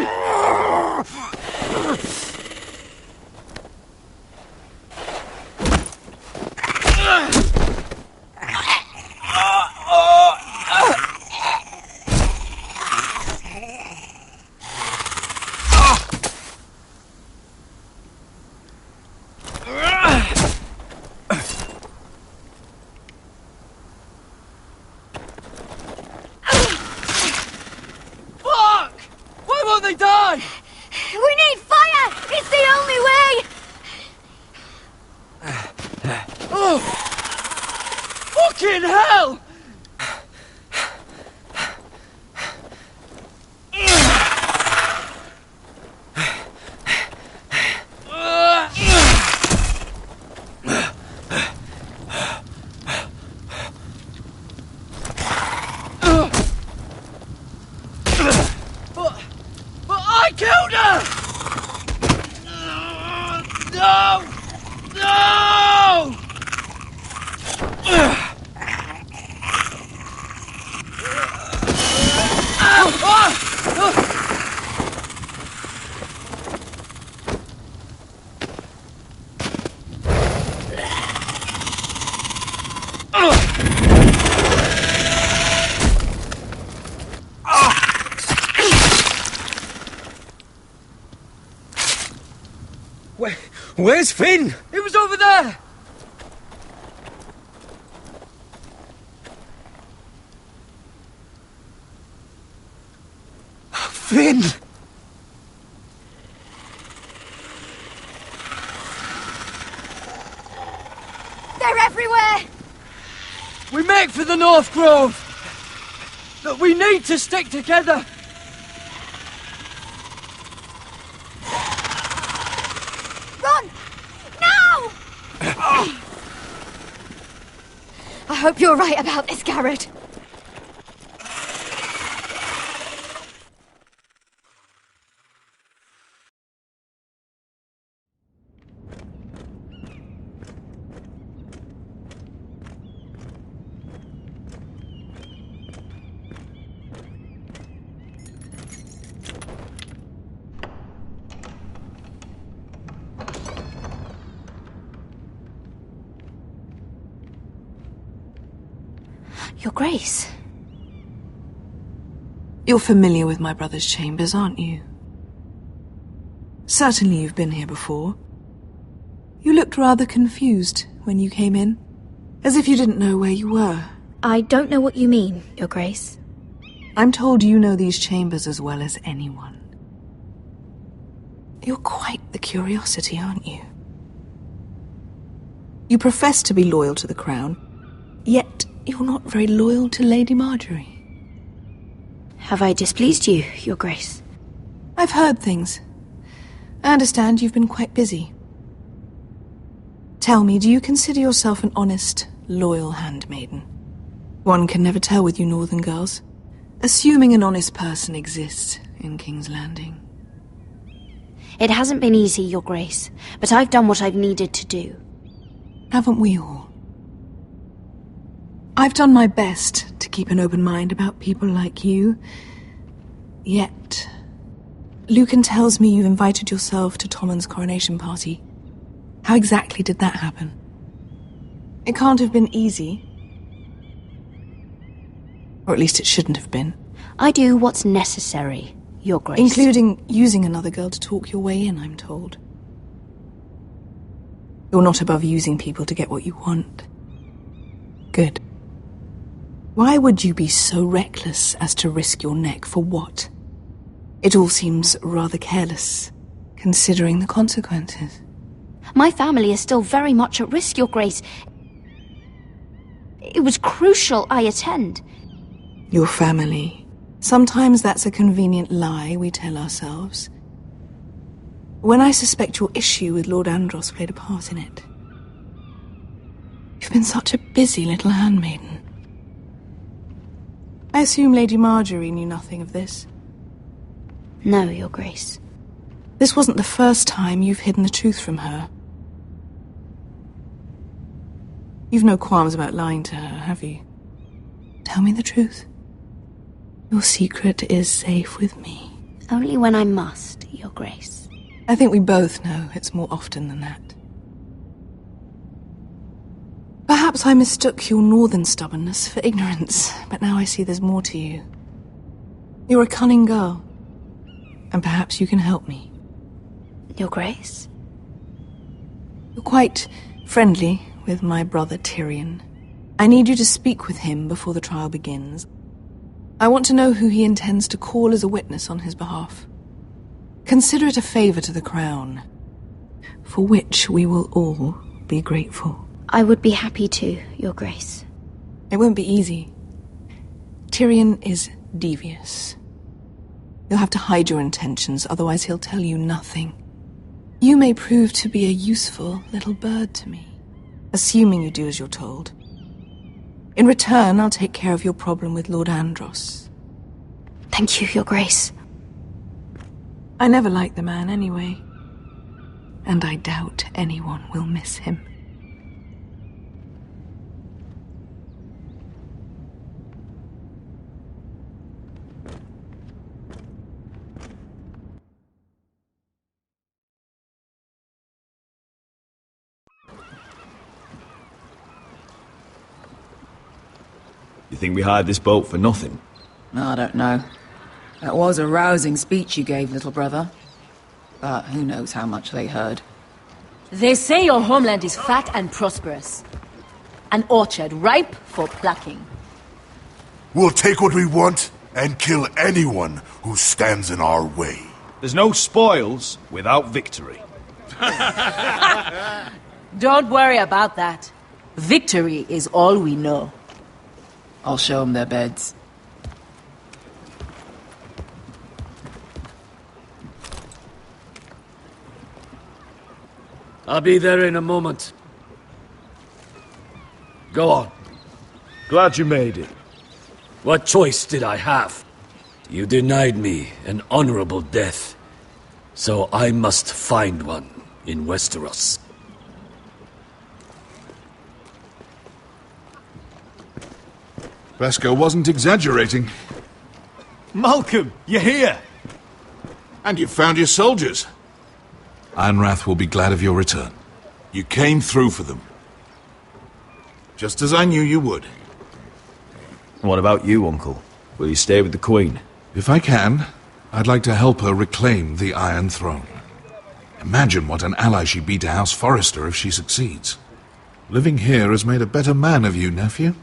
Fuck! Why won't they die? We need fire! It's the only way! Oh! Fucking hell! But I killed her! No! No! Where's Finn? It was over there! Finn! They're everywhere! We make for the North Grove! But we need to stick together! Run! Now! I hope you're right about this, Garrett. Your Grace. You're familiar with my brother's chambers, aren't you? Certainly you've been here before. You looked rather confused when you came in, as if you didn't know where you were. I don't know what you mean, Your Grace. I'm told you know these chambers as well as anyone. You're quite the curiosity, aren't you? You profess to be loyal to the crown, yet you're not very loyal to Lady Marjorie. Have I displeased you, Your Grace? I've heard things. I understand you've been quite busy. Tell me, do you consider yourself an honest, loyal handmaiden? One can never tell with you northern girls. Assuming an honest person exists in King's Landing. It hasn't been easy, Your Grace, but I've done what I've needed to do. Haven't we all? I've done my best to keep an open mind about people like you. Yet, Lucan tells me you invited yourself to Tommen's coronation party. How exactly did that happen? It can't have been easy. Or at least it shouldn't have been. I do what's necessary, Your Grace. Including using another girl to talk your way in, I'm told. You're not above using people to get what you want. Good. Why would you be so reckless as to risk your neck for what? It all seems rather careless, considering the consequences. My family is still very much at risk, Your Grace. It was crucial I attend. Your family. Sometimes that's a convenient lie we tell ourselves. When I suspect your issue with Lord Andros played a part in it. been such a busy little handmaiden. I assume Lady Marjorie knew nothing of this. No, Your Grace. This wasn't the first time you've hidden the truth from her. You've no qualms about lying to her, have you? Tell me the truth. Your secret is safe with me. Only when I must, Your Grace. I think we both know it's more often than that. Perhaps I mistook your northern stubbornness for ignorance, but now I see there's more to you. You're a cunning girl, and perhaps you can help me. Your Grace? You're quite friendly with my brother Tyrion. I need you to speak with him before the trial begins. I want to know who he intends to call as a witness on his behalf. Consider it a favor to the crown, for which we will all be grateful. I would be happy to, Your Grace. It won't be easy. Tyrion is devious. You'll have to hide your intentions, otherwise he'll tell you nothing. You may prove to be a useful little bird to me, assuming you do as you're told. In return, I'll take care of your problem with Lord Andros. Thank you, Your Grace. I never liked the man anyway, and I doubt anyone will miss him. You think we hired this boat for nothing? I don't know. That was a rousing speech you gave, little brother. But who knows how much they heard. They say your homeland is fat and prosperous. An orchard ripe for plucking. We'll take what we want and kill anyone who stands in our way. There's no spoils without victory. Don't worry about that. Victory is all we know. I'll show them their beds. I'll be there in a moment. Go on. Glad you made it. What choice did I have? You denied me an honorable death, so I must find one in Westeros. Vasco wasn't exaggerating. Malcolm, you're here! And you found your soldiers. Ironrath will be glad of your return. You came through for them. Just as I knew you would. What about you, Uncle? Will you stay with the Queen? If I can, I'd like to help her reclaim the Iron Throne. Imagine what an ally she'd be to House Forrester if she succeeds. Living here has made a better man of you, nephew.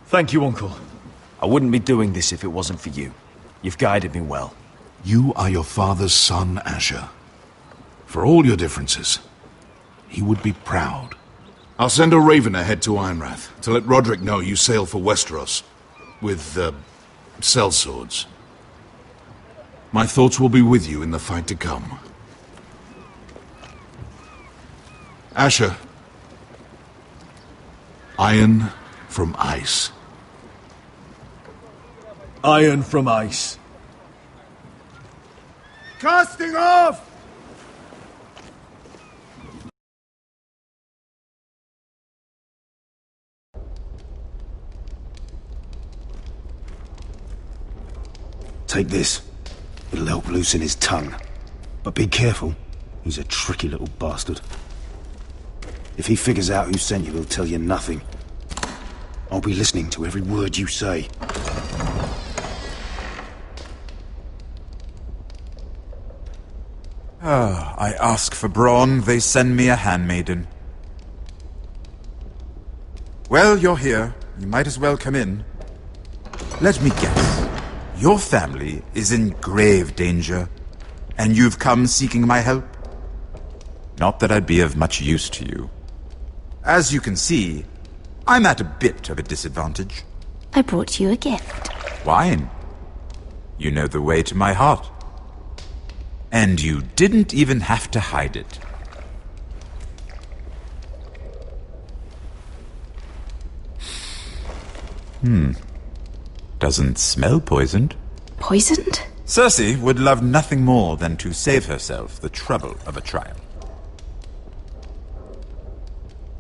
Thank you, Uncle. I wouldn't be doing this if it wasn't for you. You've guided me well. You are your father's son, Asher. For all your differences, he would be proud. I'll send a raven ahead to Ironrath to let Roderick know you sail for Westeros with, sellswords. My thoughts will be with you in the fight to come. Asher. Iron from ice. Iron from ice. Casting off! Take this. It'll help loosen his tongue. But be careful. He's a tricky little bastard. If he figures out who sent you, he'll tell you nothing. I'll be listening to every word you say. I ask for brawn, they send me a handmaiden. Well, you're here. You might as well come in. Let me guess. Your family is in grave danger, and you've come seeking my help? Not that I'd be of much use to you. As you can see, I'm at a bit of a disadvantage. I brought you a gift. Wine. You know the way to my heart. And you didn't even have to hide it. Doesn't smell poisoned. Poisoned? Cersei would love nothing more than to save herself the trouble of a trial.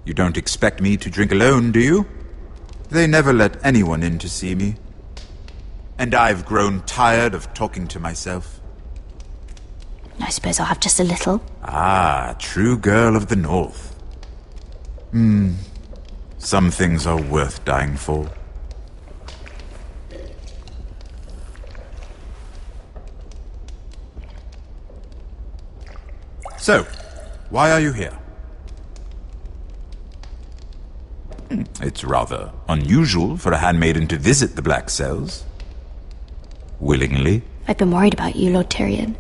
You don't expect me to drink alone, do you? They never let anyone in to see me. And I've grown tired of talking to myself. I suppose I'll have just a little. Ah, true girl of the North. Some things are worth dying for. So, why are you here? It's rather unusual for a handmaiden to visit the Black Cells. Willingly. I've been worried about you, Lord Tyrion.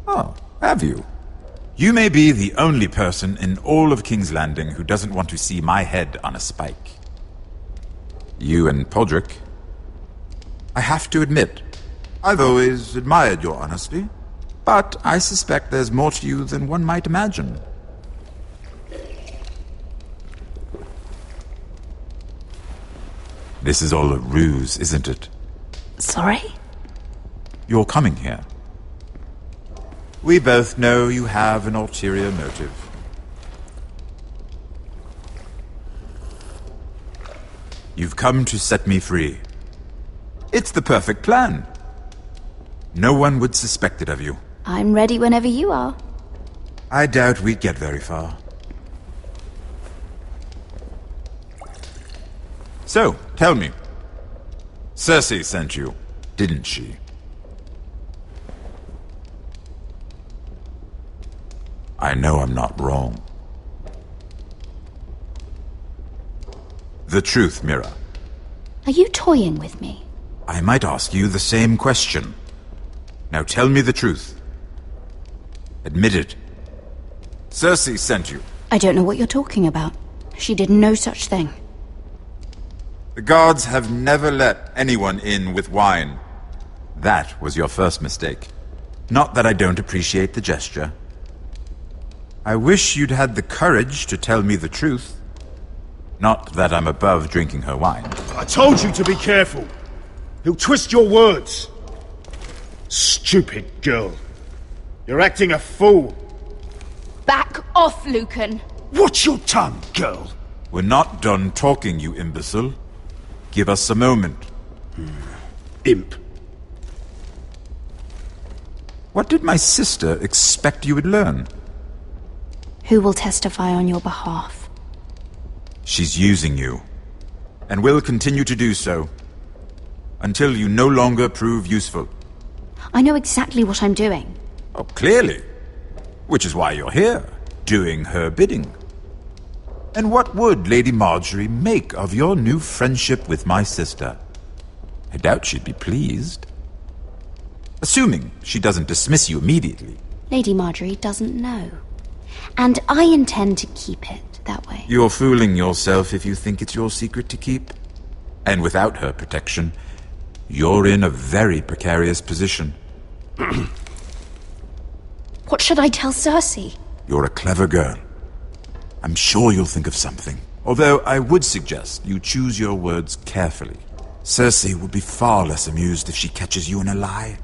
Oh, have you? You may be the only person in all of King's Landing who doesn't want to see my head on a spike. You and Podrick. I have to admit, I've always admired your honesty, but I suspect there's more to you than one might imagine. This is all a ruse, isn't it? Sorry? You're coming here. We both know you have an ulterior motive. You've come to set me free. It's the perfect plan. No one would suspect it of you. I'm ready whenever you are. I doubt we'd get very far. So, tell me. Cersei sent you, didn't she? I know I'm not wrong. The truth, Mira. Are you toying with me? I might ask you the same question. Now tell me the truth. Admit it. Cersei sent you. I don't know what you're talking about. She did no such thing. The guards have never let anyone in with wine. That was your first mistake. Not that I don't appreciate the gesture. I wish you'd had the courage to tell me the truth. Not that I'm above drinking her wine. I told you to be careful. He'll twist your words. Stupid girl. You're acting a fool. Back off, Lucan. Watch your tongue, girl. We're not done talking, you imbecile. Give us a moment. Imp. What did my sister expect you would learn? Who will testify on your behalf? She's using you, and will continue to do so, until you no longer prove useful. I know exactly what I'm doing. Oh, clearly. Which is why you're here, doing her bidding. And what would Lady Marjorie make of your new friendship with my sister? I doubt she'd be pleased. Assuming she doesn't dismiss you immediately. Lady Marjorie doesn't know. And I intend to keep it that way. You're fooling yourself if you think it's your secret to keep. And without her protection, you're in a very precarious position. What should I tell Cersei? You're a clever girl. I'm sure you'll think of something. Although I would suggest you choose your words carefully. Cersei would be far less amused if she catches you in a lie.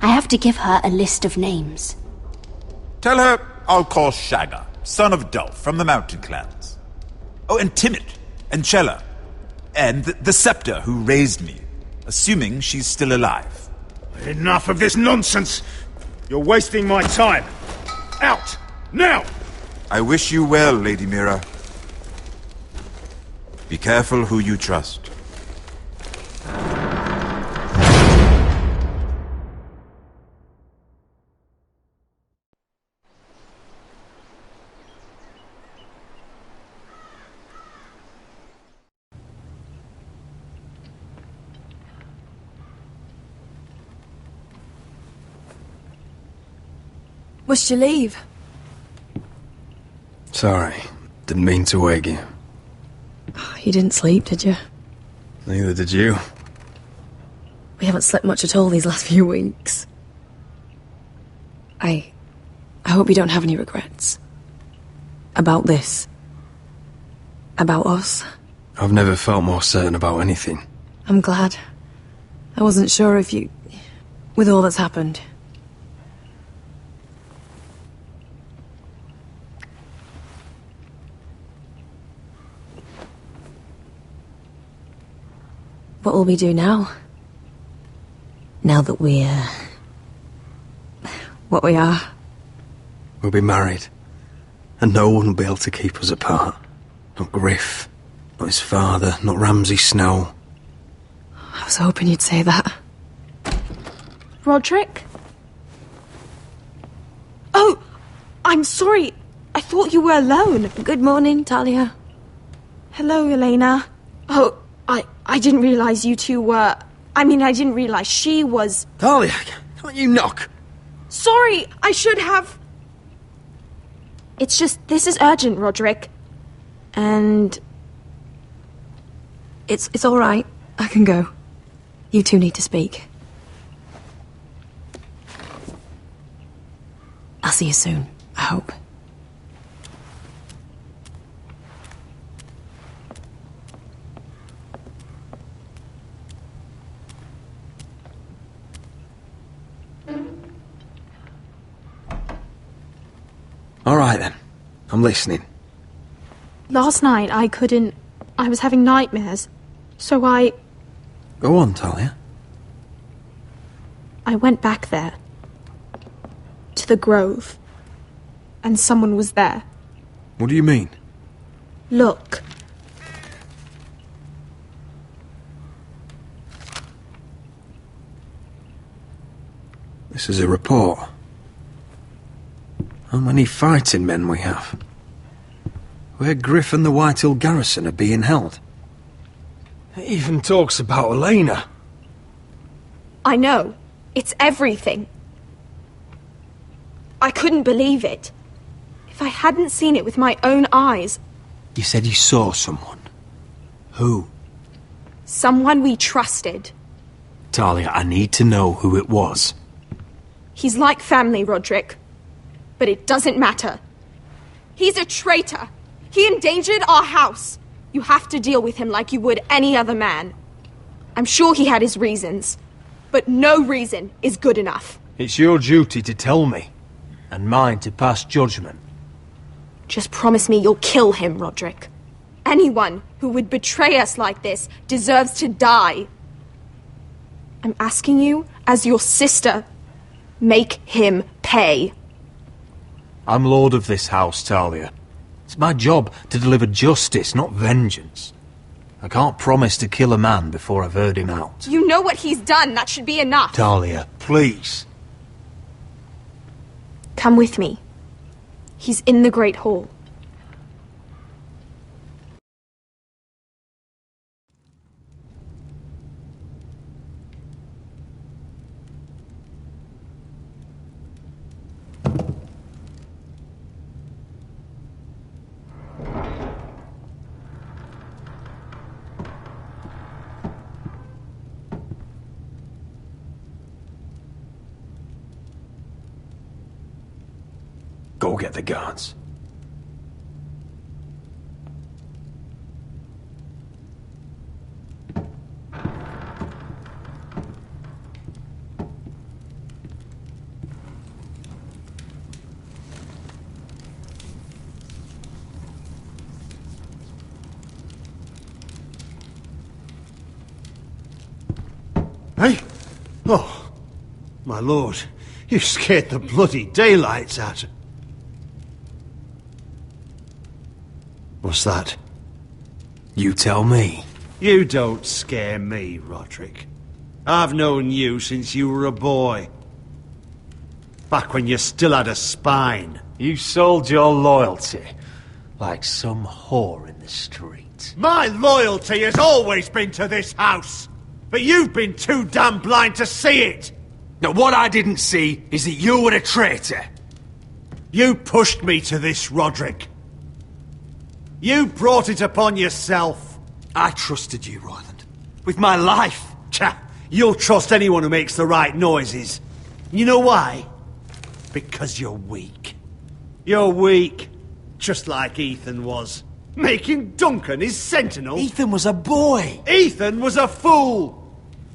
I have to give her a list of names. Tell her I'll call Shagga, son of Dolph, from the Mountain Clans. Oh, and Timid, and Chella, and the Scepter who raised me, assuming she's still alive. Enough of this nonsense! You're wasting my time! Out! Now! I wish you well, Lady Mira. Be careful who you trust. Must you leave? Sorry, didn't mean to wake you. You didn't sleep, did you? Neither did you. We haven't slept much at all these last few weeks. I hope you don't have any regrets. About this. About us. I've never felt more certain about anything. I'm glad. I wasn't sure if you... with all that's happened. What will we do now? Now that we're... what we are. We'll be married. And no one will be able to keep us apart. Not Griff, not his father, not Ramsay Snow. I was hoping you'd say that. Roderick? Oh, I'm sorry. I thought you were alone. Good morning, Talia. Hello, Elena. Oh, I didn't realize you two were... I mean, I didn't realize she was... Talia, can't you knock? Sorry, I should have... It's just, this is urgent, Roderick. And... It's all right. I can go. You two need to speak. I'll see you soon, I hope. All right, then. I'm listening. Last night, I was having nightmares. So I Go on, Talia. went back there. To the grove. And someone was there. What do you mean? Look. This is a report. How many fighting men we have? Where Griff and the Whitehill garrison are being held. It even talks about Elena. I know. It's everything. I couldn't believe it. If I hadn't seen it with my own eyes... You said you saw someone. Who? Someone we trusted. Talia, I need to know who it was. He's like family, Roderick. But it doesn't matter. He's a traitor. He endangered our house. You have to deal with him like you would any other man. I'm sure he had his reasons. But no reason is good enough. It's your duty to tell me, and mine to pass judgment. Just promise me you'll kill him, Roderick. Anyone who would betray us like this deserves to die. I'm asking you, as your sister, make him pay. I'm lord of this house, Talia. It's my job to deliver justice, not vengeance. I can't promise to kill a man before I've heard him out. You know what he's done. That should be enough. Talia, please. Come with me. He's in the Great Hall. Go get the guards. Hey? Oh, my lord, you scared the bloody daylights out of... What's that? You tell me. You don't scare me, Roderick. I've known you since you were a boy. Back when you still had a spine. You sold your loyalty like some whore in the street. My loyalty has always been to this house. But you've been too damn blind to see it. Now, what I didn't see is that you were a traitor. You pushed me to this, Roderick. You brought it upon yourself. I trusted you, Royland. With my life. Cha! You'll trust anyone who makes the right noises. You know why? Because you're weak. You're weak. Just like Ethan was. Making Duncan his sentinel? Ethan was a boy. Ethan was a fool!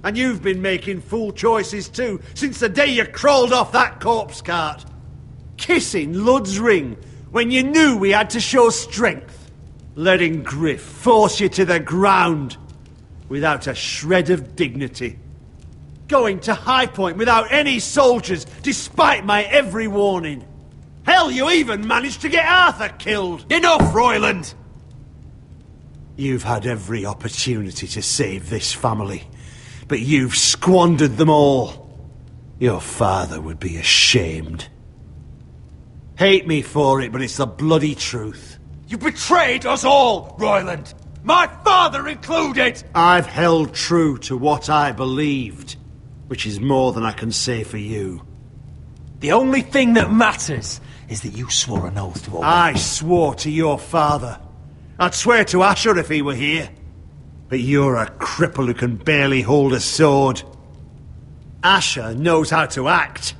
And you've been making fool choices too, since the day you crawled off that corpse cart. Kissing Lud's ring when you knew we had to show strength. Letting Griff force you to the ground without a shred of dignity. Going to High Point without any soldiers, despite my every warning. Hell, you even managed to get Arthur killed! Enough, Royland! You've had every opportunity to save this family, but you've squandered them all. Your father would be ashamed. Hate me for it, but it's the bloody truth. You betrayed us all, Royland! My father included! I've held true to what I believed, which is more than I can say for you. The only thing that matters is that you swore an oath to obey. I swore to your father. I'd swear to Asher if he were here. But you're a cripple who can barely hold a sword. Asher knows how to act.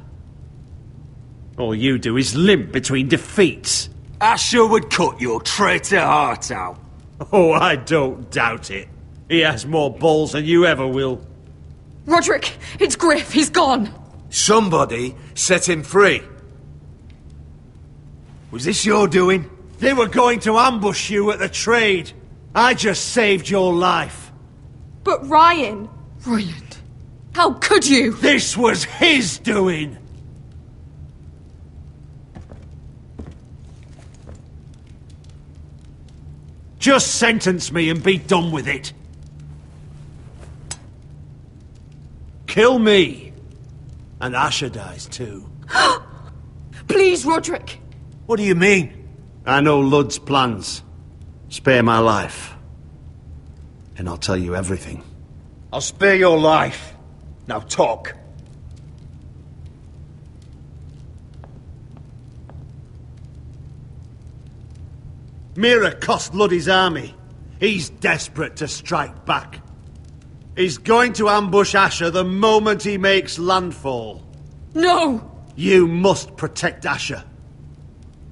All you do is limp between defeats. Asher would cut your traitor heart out. Oh, I don't doubt it. He has more balls than you ever will. Roderick, it's Griff. He's gone. Somebody set him free. Was this your doing? They were going to ambush you at the trade. I just saved your life. But Ryan... Royland, how could you? This was his doing. Just sentence me and be done with it. Kill me. And Asher dies too. Please, Roderick. What do you mean? I know Lud's plans. Spare my life. And I'll tell you everything. I'll spare your life. Now talk. Mira cost Lud his army. He's desperate to strike back. He's going to ambush Asher the moment he makes landfall. No! You must protect Asher.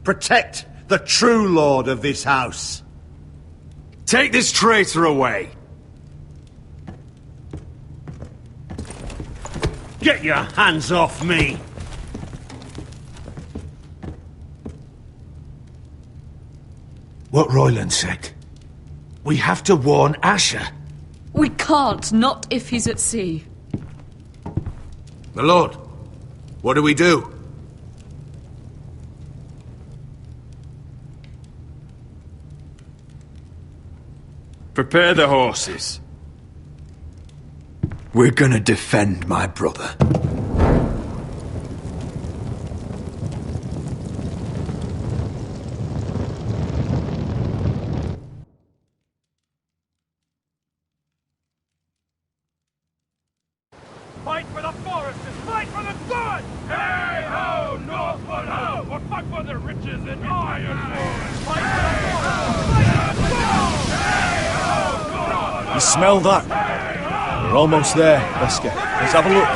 Protect the true lord of this house. Take this traitor away. Get your hands off me! What Royland said. We have to warn Asher. We can't, not if he's at sea. My lord, what do we do? Prepare the horses. We're gonna defend my brother. Fight for the foresters! Fight for the good! Hey-ho, Northwood ho! Or fight for the riches and iron ore! Fight for the foresters! Fight for the good! Hey-ho, Northwood ho! You smell that? We're almost there, Wesker. Let's have a look.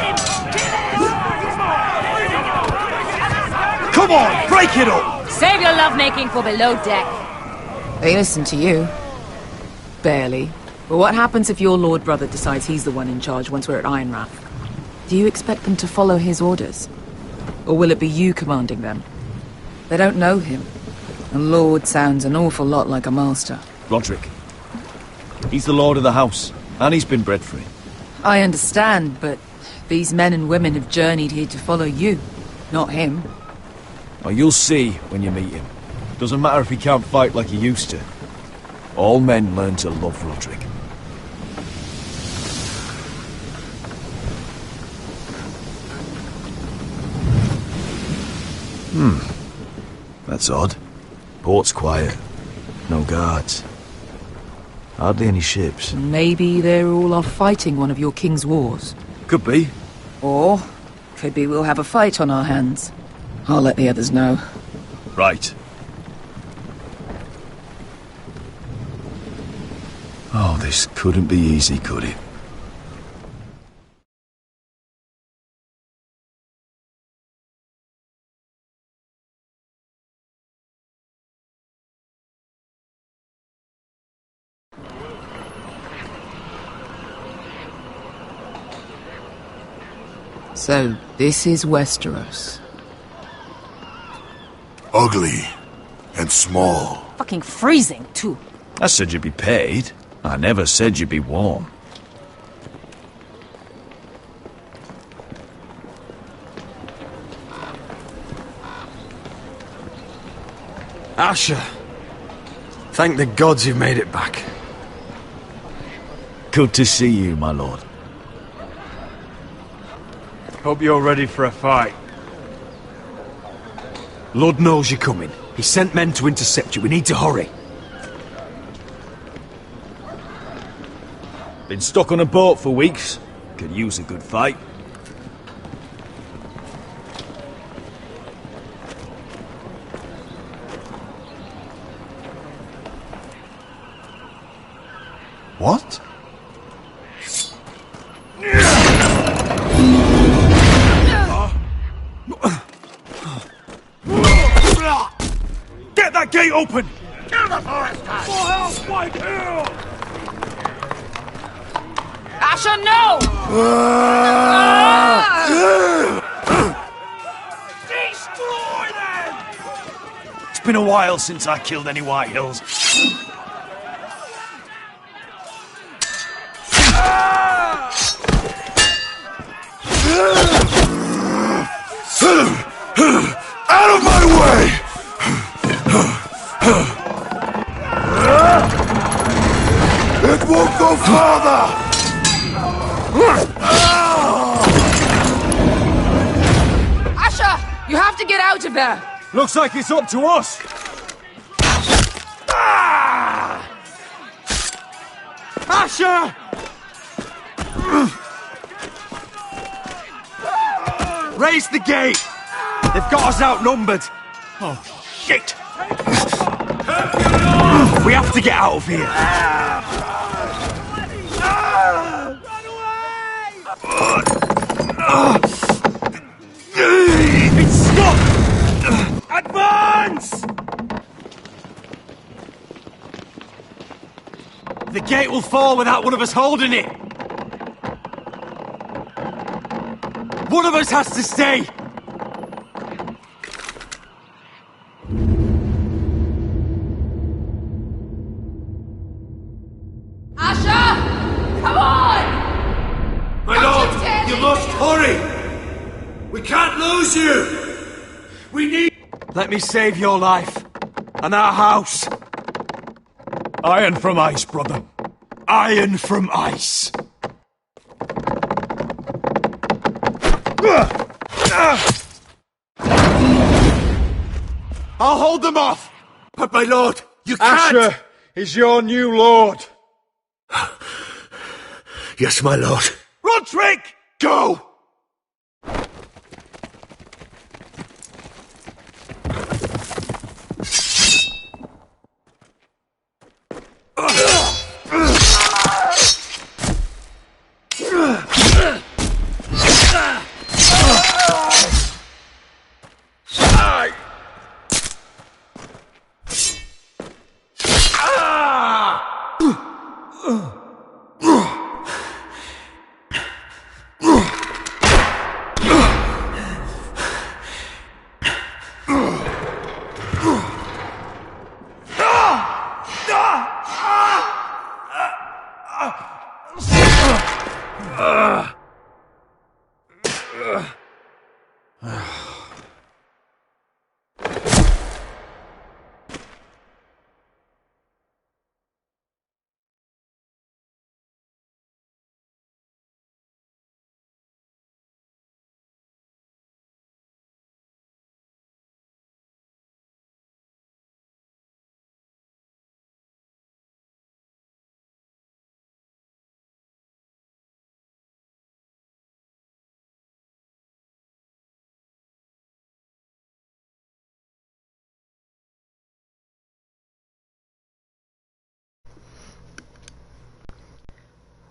Come on, break it up! Save your lovemaking for below deck. They listen to you. Barely. But what happens if your lord brother decides he's the one in charge once we're at Ironrath? Do you expect them to follow his orders? Or will it be you commanding them? They don't know him. A lord sounds an awful lot like a master. Roderick. He's the lord of the house, and he's been bred for it. I understand, but these men and women have journeyed here to follow you, not him. Well, you'll see when you meet him. Doesn't matter if he can't fight like he used to. All men learn to love Roderick. That's odd. Port's quiet. No guards. Hardly any ships. Maybe they're all off fighting one of your king's wars. Could be. Or, could be we'll have a fight on our hands. I'll let the others know. Right. Oh, this couldn't be easy, could it? So, this is Westeros. Ugly. And small. Fucking freezing, too. I said you'd be paid. I never said you'd be warm. Asher, thank the gods you've made it back. Good to see you, my lord. Hope you're ready for a fight. Lord knows you're coming. He sent men to intercept you. We need to hurry. Been stuck on a boat for weeks. Could use a good fight. What? Get that gate open! Kill the forest guy! For help, White Hill! Asher, no! Destroy them! It's been a while since I killed any White Hills. Out of my way! It won't go farther! Asher, you have to get out of there! Looks like it's up to us! Asher! Raise the gate! They've got us outnumbered! Oh, shit! We have to get out of here! It's stuck! Advance! The gate will fall without one of us holding it! One of us has to stay! We can't lose you! We need... Let me save your life. And our house. Iron from ice, brother. Iron from ice. I'll hold them off! But my lord, you can't! Asher is your new lord. Yes, my lord. Roderick! Go!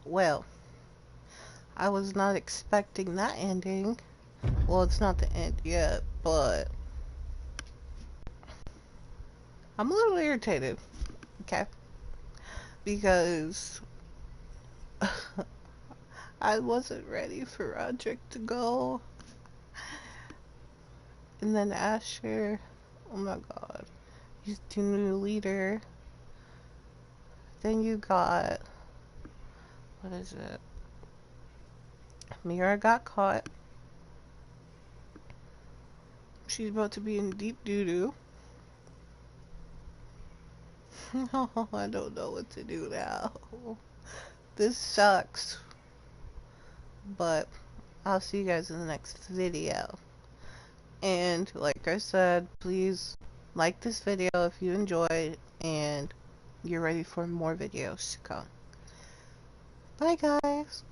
Well, I was not expecting that ending. Well, it's not the end yet, but I'm a little irritated, okay? Because I wasn't ready for Roderick to go. And then Asher, oh my god, he's the new leader. Then you got, what is it? Mira got caught. She's about to be in deep doo-doo. Oh, I don't know what to do now. This sucks. But I'll see you guys in the next video. And like I said, please like this video if you enjoyed and you're ready for more videos to come. Bye guys.